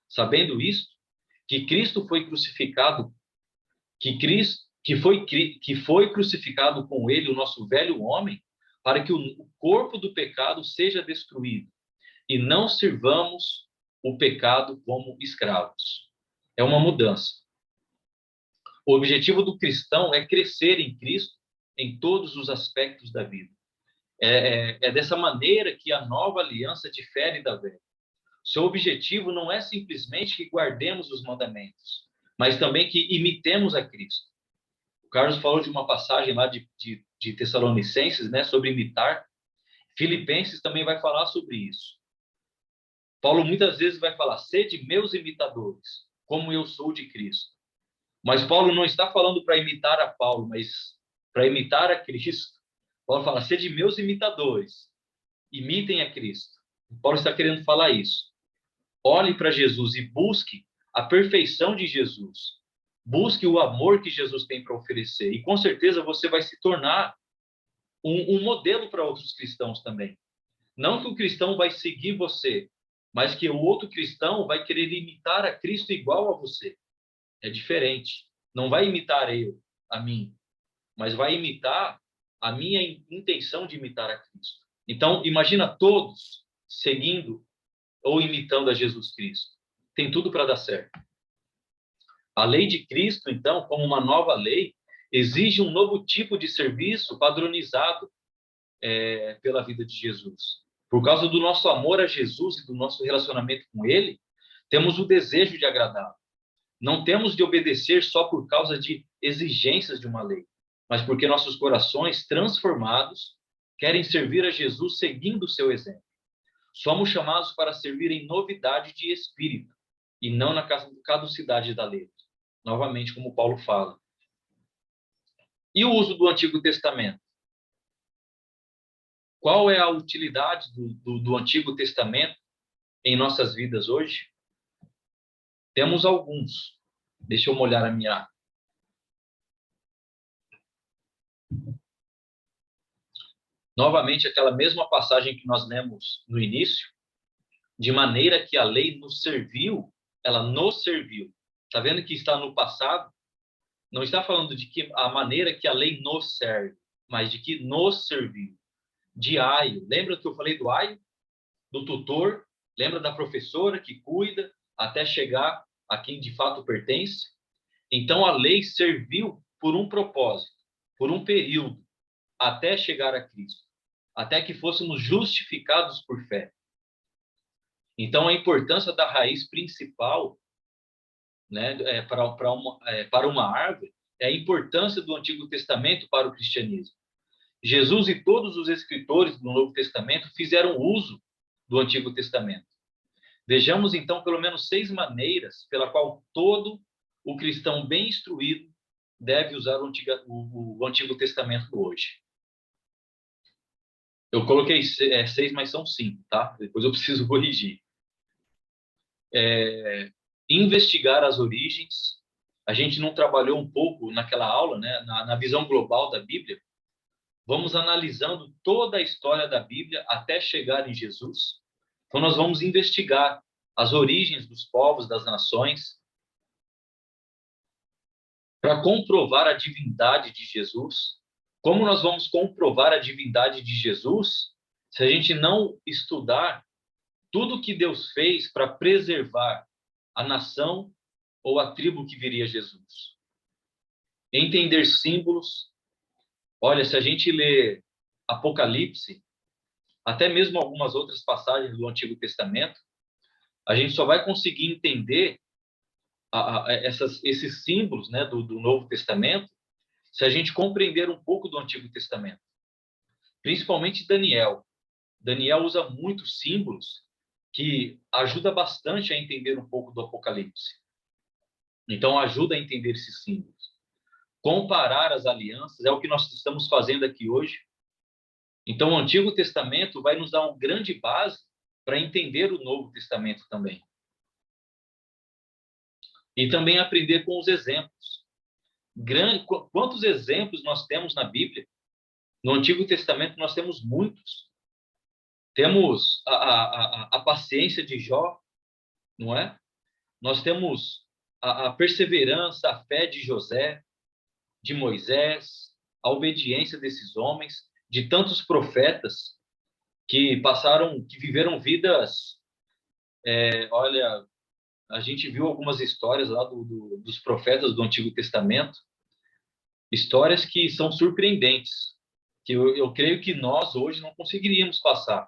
C: Sabendo isto, que Cristo foi crucificado, que foi crucificado com ele o nosso velho homem, para que o corpo do pecado seja destruído, e não sirvamos o pecado como escravos. É uma mudança. O objetivo do cristão é crescer em Cristo em todos os aspectos da vida. É dessa maneira que a nova aliança difere da velha. Seu objetivo não é simplesmente que guardemos os mandamentos, mas também que imitemos a Cristo. O Carlos falou de uma passagem lá de Tessalonicenses, né, sobre imitar. Filipenses também vai falar sobre isso. Paulo muitas vezes vai falar: sede meus imitadores, como eu sou de Cristo. Mas Paulo não está falando para imitar a Paulo, mas para imitar a Cristo. Paulo fala: sede meus imitadores, imitem a Cristo. Paulo está querendo falar isso. Olhe para Jesus e busque a perfeição de Jesus. Busque o amor que Jesus tem para oferecer. E com certeza você vai se tornar um modelo para outros cristãos também. Não que o cristão vai seguir você, mas que o outro cristão vai querer imitar a Cristo igual a você. É diferente. Não vai imitar a mim, mas vai imitar a minha intenção de imitar a Cristo. Então, imagina todos seguindo ou imitando a Jesus Cristo. Tem tudo para dar certo. A lei de Cristo, então, como uma nova lei, exige um novo tipo de serviço padronizado pela vida de Jesus. Por causa do nosso amor a Jesus e do nosso relacionamento com Ele, temos o desejo de agradá-lo. Não temos de obedecer só por causa de exigências de uma lei, mas porque nossos corações transformados querem servir a Jesus seguindo o seu exemplo. Somos chamados para servir em novidade de espírito e não na caducidade da lei. Novamente, como Paulo fala. E o uso do Antigo Testamento? Qual é a utilidade do Antigo Testamento em nossas vidas hoje? Temos alguns. Deixa eu molhar a minha... Novamente, aquela mesma passagem que nós lemos no início, de maneira que a lei nos serviu, ela nos serviu. Está vendo que está no passado? Não está falando de que a maneira que a lei nos serve, mas de que nos serviu. De aio. Lembra que eu falei do aio? Do tutor? Lembra da professora que cuida até chegar a quem de fato pertence? Então, a lei serviu por um propósito, por um período, até chegar a Cristo, até que fôssemos justificados por fé. Então, a importância da raiz principal, né, para uma árvore é a importância do Antigo Testamento para o cristianismo. Jesus e todos os escritores do Novo Testamento fizeram uso do Antigo Testamento. Vejamos, então, pelo menos 6 maneiras pela qual todo o cristão bem instruído deve usar o Antigo Testamento hoje. Eu coloquei 6, mas são 5, tá? Depois eu preciso corrigir. Investigar as origens. A gente não trabalhou um pouco naquela aula, né? Na visão global da Bíblia. Vamos analisando toda a história da Bíblia até chegar em Jesus. Então, nós vamos investigar as origens dos povos, das nações, para comprovar a divindade de Jesus. Como nós vamos comprovar a divindade de Jesus se a gente não estudar tudo que Deus fez para preservar a nação ou a tribo que viria Jesus? Entender símbolos. Olha, se a gente lê Apocalipse, até mesmo algumas outras passagens do Antigo Testamento, a gente só vai conseguir entender esses símbolos, né, do Novo Testamento se a gente compreender um pouco do Antigo Testamento. Principalmente Daniel. Daniel usa muitos símbolos que ajuda bastante a entender um pouco do Apocalipse. Então, ajuda a entender esses símbolos. Comparar as alianças é o que nós estamos fazendo aqui hoje. Então, o Antigo Testamento vai nos dar uma grande base para entender o Novo Testamento também. E também aprender com os exemplos. Quantos exemplos nós temos na Bíblia? No Antigo Testamento nós temos muitos. Temos a paciência de Jó, não é? Nós temos a perseverança, a fé de José, de Moisés, a obediência desses homens, de tantos profetas que viveram vidas. Olha, a gente viu algumas histórias lá dos profetas do Antigo Testamento, histórias que são surpreendentes, que eu creio que nós hoje não conseguiríamos passar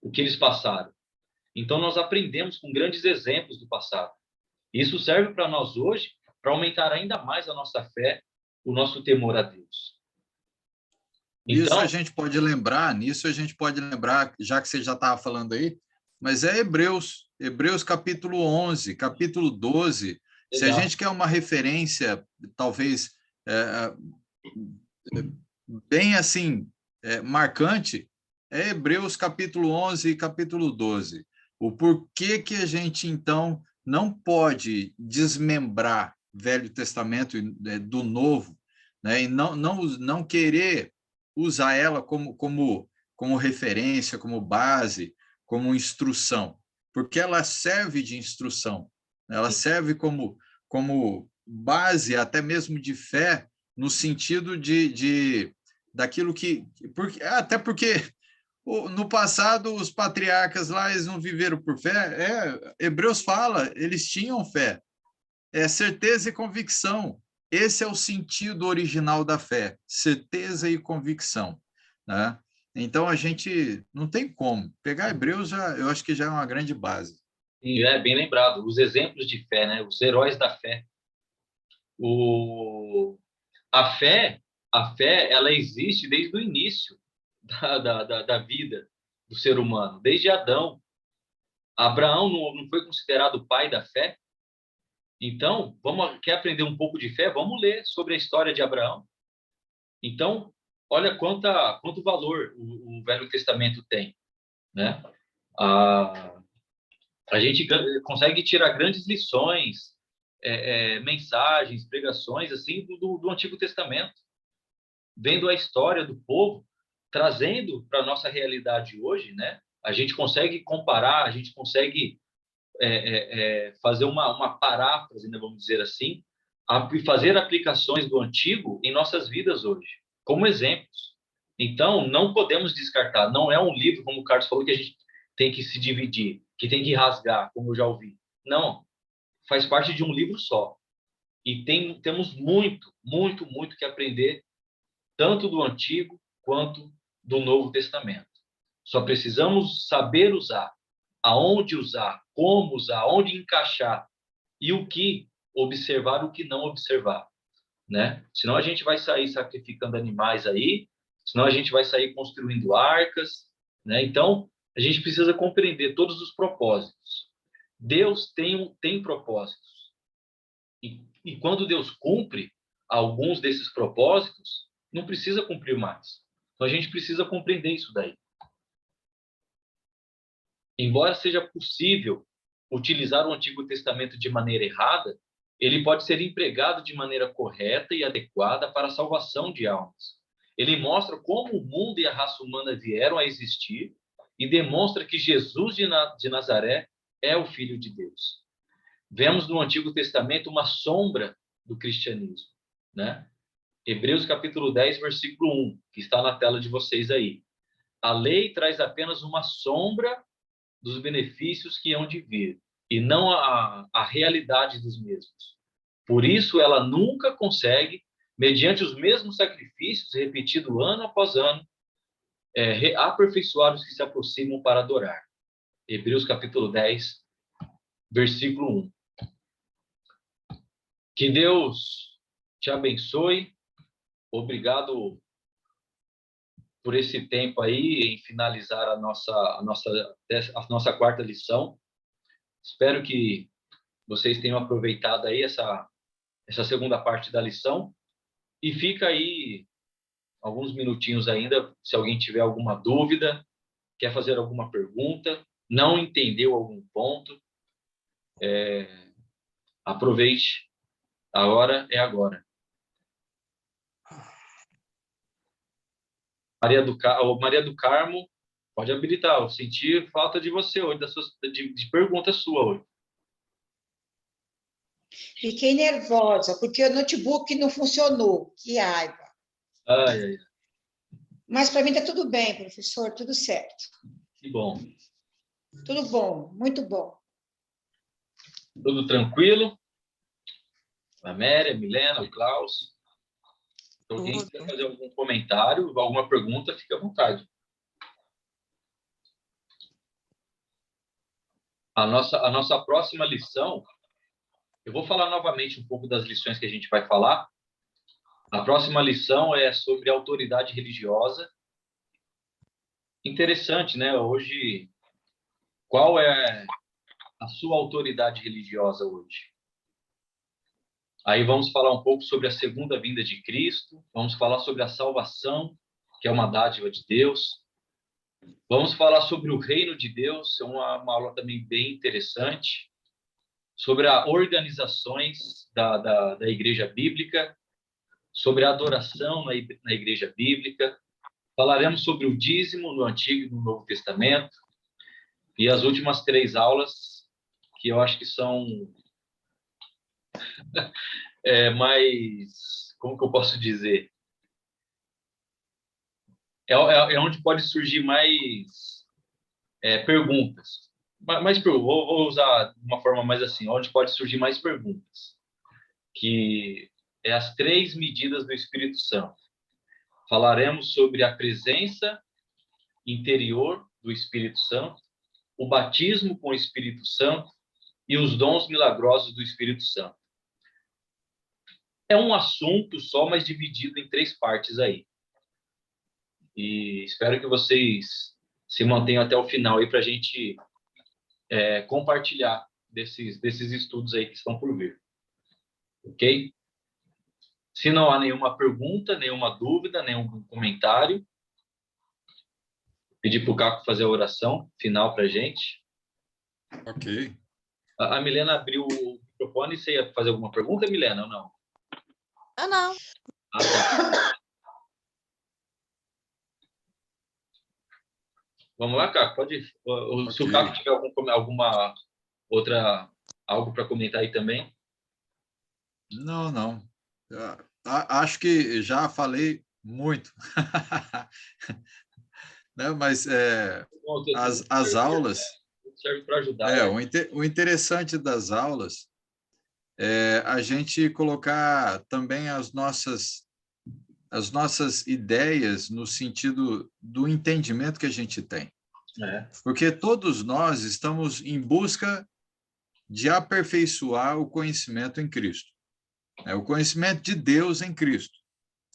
C: o que eles passaram. Então, nós aprendemos com grandes exemplos do passado. Isso serve para nós hoje, para aumentar ainda mais a nossa fé, o nosso temor a Deus. Então,
B: nisso a gente pode lembrar, já que você já estava falando aí, mas é Hebreus capítulo 11, capítulo 12. Se a gente quer uma referência, talvez, bem assim, marcante, é Hebreus capítulo 11 e capítulo 12. O porquê que a gente, então, não pode desmembrar Velho Testamento do Novo, né? E não querer usar ela como referência, como base, como instrução. porque ela serve de instrução, ela serve como base até mesmo de fé, no sentido daquilo até porque no passado os patriarcas lá, eles não viveram por fé. Hebreus fala, eles tinham fé, certeza e convicção. Esse é o sentido original da fé, certeza e convicção, né? Então, a gente não tem como. Pegar Hebreus, eu acho que já é uma grande base.
C: E é bem lembrado, os exemplos de fé, né? Os heróis da fé. A fé, ela existe desde o início da vida do ser humano, desde Adão. Abraão não foi considerado o pai da fé? Então, quer aprender um pouco de fé? Vamos ler sobre a história de Abraão. Então, olha quanto valor o Velho Testamento tem, né? A gente consegue tirar grandes lições, mensagens, pregações assim do Antigo Testamento, vendo a história do povo, trazendo para a nossa realidade hoje, né? A gente consegue comparar, a gente consegue fazer uma paráfrase, né, vamos dizer assim, e fazer aplicações do Antigo em nossas vidas hoje, como exemplos. Então, não podemos descartar. Não é um livro, como o Carlos falou, que a gente tem que se dividir, que tem que rasgar, como eu já ouvi. Não, faz parte de um livro só. E temos muito, muito, muito que aprender, tanto do Antigo quanto do Novo Testamento. Só precisamos saber usar, aonde usar, como usar, onde encaixar e o que observar, o que não observar, né? Senão a gente vai sair sacrificando animais aí, senão a gente vai sair construindo arcas, né? Então, a gente precisa compreender todos os propósitos. Deus tem propósitos. E quando Deus cumpre alguns desses propósitos, não precisa cumprir mais. Então, a gente precisa compreender isso daí. Embora seja possível utilizar o Antigo Testamento de maneira errada, ele pode ser empregado de maneira correta e adequada para a salvação de almas. Ele mostra como o mundo e a raça humana vieram a existir e demonstra que Jesus de Nazaré é o Filho de Deus. Vemos no Antigo Testamento uma sombra do cristianismo, né? Hebreus capítulo 10, versículo 1, que está na tela de vocês aí. A lei traz apenas uma sombra dos benefícios que hão de vir, e não a realidade dos mesmos. Por isso, ela nunca consegue, mediante os mesmos sacrifícios, repetido ano após ano, aperfeiçoar os que se aproximam para adorar. Hebreus capítulo 10, versículo 1. Que Deus te abençoe. Obrigado por esse tempo aí em finalizar a nossa quarta lição. Espero que vocês tenham aproveitado aí essa segunda parte da lição. E fica aí alguns minutinhos ainda, se alguém tiver alguma dúvida, quer fazer alguma pergunta, não entendeu algum ponto, aproveite. A hora é agora. Maria do Carmo, pode habilitar. Eu senti falta de você hoje, de pergunta sua hoje.
E: Fiquei nervosa, porque o notebook não funcionou. Que raiva.
C: Ai, ai.
E: Mas para mim está tudo bem, professor, tudo certo.
C: Que bom.
E: Tudo bom, muito bom.
C: Tudo tranquilo? A Méria, a Milena, o Klaus. Se alguém quiser fazer algum comentário, alguma pergunta, fique à vontade. A nossa próxima lição, eu vou falar novamente um pouco das lições que a gente vai falar. A próxima lição é sobre autoridade religiosa. Interessante, né? Hoje, qual é a sua autoridade religiosa hoje? Aí vamos falar um pouco sobre a segunda vinda de Cristo, vamos falar sobre a salvação, que é uma dádiva de Deus. Vamos falar sobre o reino de Deus, é uma aula também bem interessante, sobre as organizações da igreja bíblica, sobre a adoração na igreja bíblica. Falaremos sobre o dízimo no Antigo e no Novo Testamento. E as últimas 3 aulas, que eu acho que são mais... Como que eu posso dizer? É onde pode surgir mais perguntas. Vou usar de uma forma mais assim, onde pode surgir mais perguntas. Que é as 3 medidas do Espírito Santo. Falaremos sobre a presença interior do Espírito Santo, o batismo com o Espírito Santo e os dons milagrosos do Espírito Santo. É um assunto só, mas dividido em 3 partes aí. E espero que vocês se mantenham até o final aí para a gente compartilhar desses estudos aí que estão por vir. Ok? Se não há nenhuma pergunta, nenhuma dúvida, nenhum comentário, pedir para o Caco fazer a oração final para a gente.
B: Ok.
C: A Milena abriu o microfone. Você ia fazer alguma pergunta, Milena, ou não?
D: Não.
C: Ah, tá. Vamos lá, Caco, pode ir. Se o Caco tiver alguma outra, algo para comentar aí também.
B: Não. Acho que já falei muito. Né? Mas as aulas...
C: Serve para ajudar.
B: O interessante das aulas é a gente colocar também as nossas ideias no sentido do entendimento que a gente tem. Porque todos nós estamos em busca de aperfeiçoar o conhecimento em Cristo. O conhecimento de Deus em Cristo.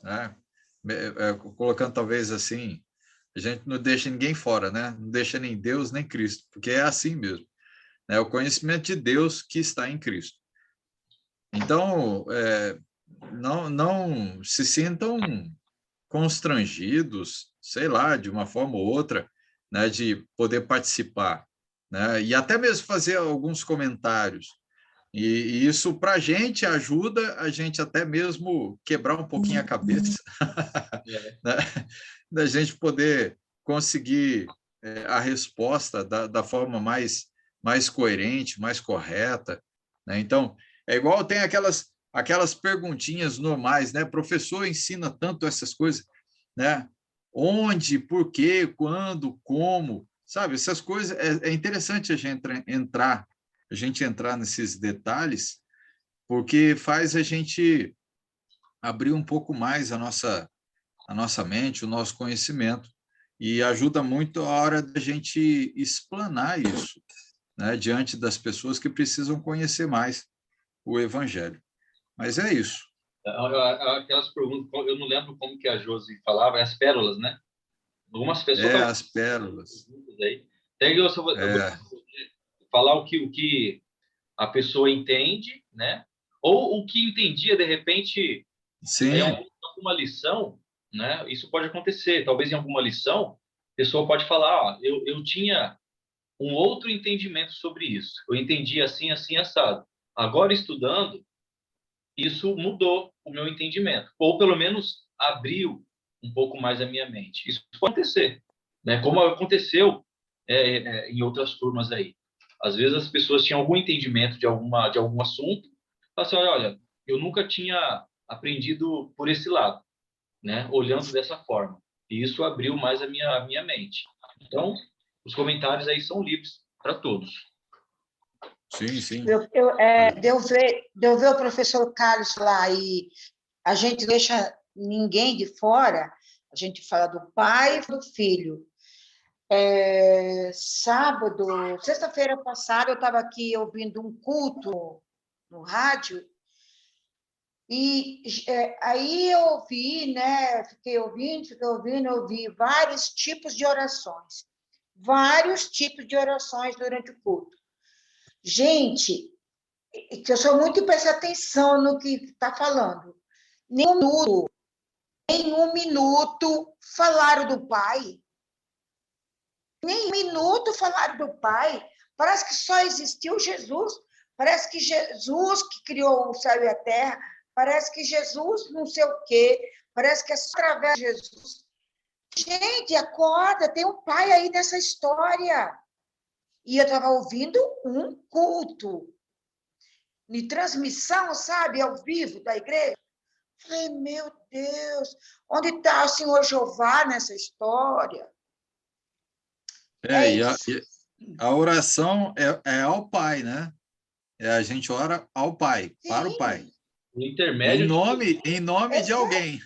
B: Né? Colocando talvez assim, a gente não deixa ninguém fora, né? Não deixa nem Deus nem Cristo, porque é assim mesmo. É o conhecimento de Deus que está em Cristo. Então, não se sintam constrangidos, sei lá, de uma forma ou outra, né, de poder participar, né, e até mesmo fazer alguns comentários. E isso, para a gente, ajuda a gente até mesmo quebrar um pouquinho a cabeça, né, da gente poder conseguir a resposta da forma mais coerente, mais correta. Né? Então, é igual tem aquelas perguntinhas normais, né? Professor ensina tanto essas coisas, né? Onde, por quê, quando, como, sabe? Essas coisas, é interessante a gente entrar nesses detalhes, porque faz a gente abrir um pouco mais a nossa mente, o nosso conhecimento, e ajuda muito a hora da gente explanar isso, né, diante das pessoas que precisam conhecer mais o Evangelho. Mas é isso.
C: Aquelas perguntas, eu não lembro como que a Josi falava, as pérolas, né? Algumas pessoas...
B: as pérolas.
C: Aí. Até eu vou falar o que a pessoa entende, né? Ou o que entendia, de repente,
B: Sim.
C: Alguma lição, né? Isso pode acontecer. Talvez em alguma lição, a pessoa pode falar, eu tinha um outro entendimento sobre isso. Eu entendi assim, assim, assado. Agora, estudando, isso mudou o meu entendimento. Ou, pelo menos, abriu um pouco mais a minha mente. Isso pode acontecer, né? Como aconteceu em outras turmas aí. Às vezes, as pessoas tinham algum entendimento de algum assunto. Falaram assim, olha, eu nunca tinha aprendido por esse lado, né? Olhando dessa forma. E isso abriu mais a minha mente. Então, os comentários aí são livres para todos.
B: Sim.
E: Deu ver o professor Carlos lá e a gente deixa ninguém de fora, a gente fala do pai e do filho. Sexta-feira passada, eu estava aqui ouvindo um culto no rádio, e aí eu ouvi, né? Fiquei ouvindo, eu ouvi vários tipos de orações durante o culto. Gente, que eu sou muito prestar atenção no que está falando. Nenhum minuto falaram do Pai. Nem um minuto falaram do Pai. Parece que só existiu Jesus. Parece que Jesus que criou o céu e a terra. Parece que Jesus não sei o quê. Parece que é só através de Jesus. Gente, acorda, tem um Pai aí nessa história. E eu estava ouvindo um culto, de transmissão, sabe, ao vivo da igreja. Falei, meu Deus, onde está o Senhor Jeová nessa história?
B: E
E: isso.
B: a oração é ao Pai, né? A gente ora ao Pai, para o Pai.
C: O intermédio
B: Em nome de alguém.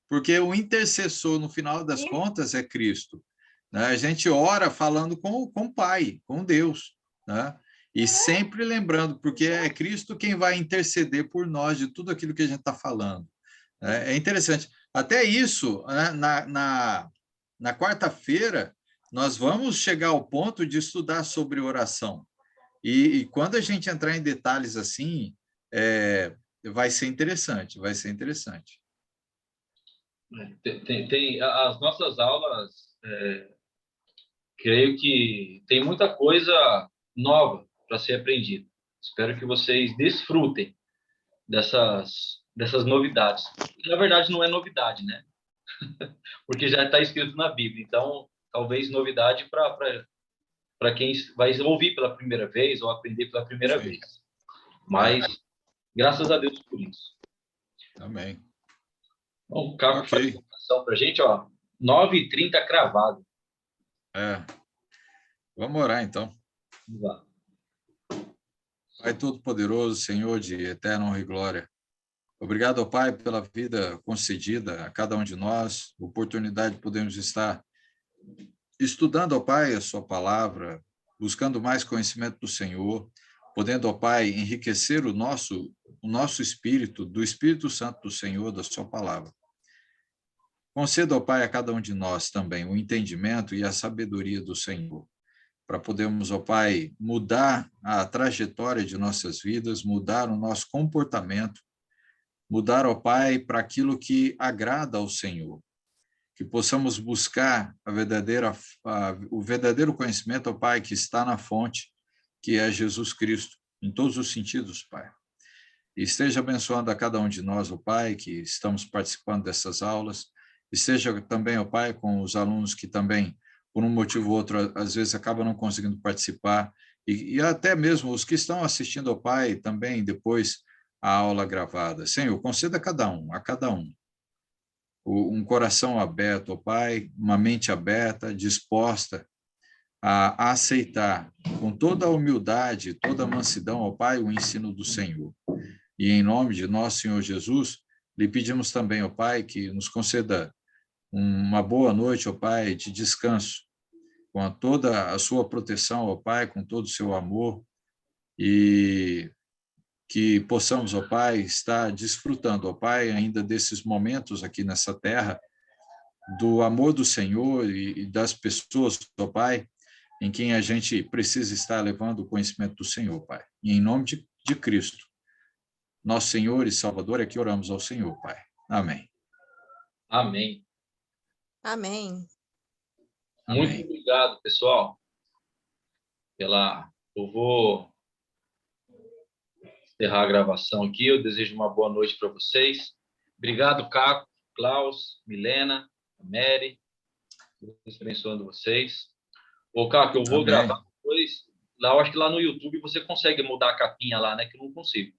B: Porque o intercessor, no final das contas, é Cristo. Né? A gente ora falando com o Pai, com Deus. Né? E sempre lembrando, porque é Cristo quem vai interceder por nós de tudo aquilo que a gente está falando. É interessante. Até isso, né? Na quarta-feira, nós vamos chegar ao ponto de estudar sobre oração. E quando a gente entrar em detalhes assim, vai ser interessante, vai ser interessante.
C: Tem as nossas aulas, creio que tem muita coisa nova para ser aprendida. Espero que vocês desfrutem dessas novidades. Na verdade, não é novidade, né? Porque já está escrito na Bíblia. Então, talvez novidade para quem vai ouvir pela primeira vez ou aprender pela primeira vez. Mas, graças a Deus por isso.
B: Amém.
C: Bom, o Caco faz uma oração para a gente, 9h30 cravado.
B: Vamos orar, então.
C: Vamos lá.
B: Pai Todo-Poderoso, Senhor de eterna honra e glória, obrigado, ó Pai, pela vida concedida a cada um de nós, oportunidade de podermos estar estudando, ó Pai, a sua palavra, buscando mais conhecimento do Senhor, podendo, ó Pai, enriquecer o nosso espírito, do Espírito Santo do Senhor, da sua palavra. Conceda, ó Pai, a cada um de nós também o entendimento e a sabedoria do Senhor, para podermos, ó Pai, mudar a trajetória de nossas vidas, mudar o nosso comportamento, mudar, ó Pai, para aquilo que agrada ao Senhor, que possamos buscar o verdadeiro conhecimento, ó Pai, que está na fonte, que é Jesus Cristo, em todos os sentidos, Pai. E esteja abençoando a cada um de nós, ó Pai, que estamos participando dessas aulas, esteja também, ó Pai, com os alunos que também, por um motivo ou outro, às vezes acabam não conseguindo participar, e até mesmo os que estão assistindo ao Pai também depois a aula gravada. Senhor, conceda a cada um, um coração aberto, ó Pai, uma mente aberta, disposta a aceitar com toda a humildade, toda a mansidão, ó Pai, o ensino do Senhor. E em nome de nosso Senhor Jesus, lhe pedimos também, ó Pai, que nos conceda uma boa noite, ó Pai, de descanso, com toda a sua proteção, ó Pai, com todo o seu amor, e que possamos, ó Pai, estar desfrutando, ó Pai, ainda desses momentos aqui nessa terra, do amor do Senhor e das pessoas, ó Pai, em quem a gente precisa estar levando o conhecimento do Senhor, Pai. E em nome de Cristo, nosso Senhor e Salvador, é que oramos ao Senhor, Pai. Amém.
C: Amém.
D: Amém.
C: Muito obrigado, pessoal. Eu vou encerrar a gravação aqui. Eu desejo uma boa noite para vocês. Obrigado, Caco, Klaus, Milena, Mary. Deus abençoando vocês. Ô, Caco, eu vou gravar depois. Eu acho que lá no YouTube você consegue mudar a capinha lá, né? Que eu não consigo.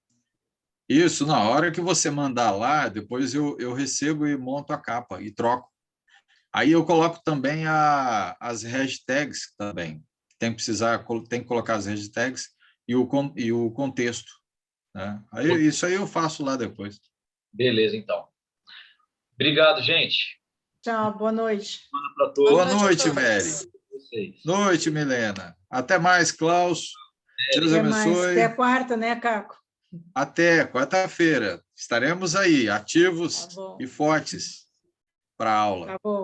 B: Isso, na hora que você mandar lá, depois eu recebo e monto a capa e troco. Aí eu coloco também as hashtags também. Tem que colocar as hashtags e o contexto. Né? Isso aí eu faço lá depois.
C: Beleza, então. Obrigado, gente.
A: Tchau, boa noite.
B: Boa noite, Mary. Noite, Milena. Até mais, Klaus. Deus abençoe.
A: Até quarta, né, Caco?
B: Até quarta-feira. Estaremos aí, ativos e fortes para a aula.
A: Tá bom.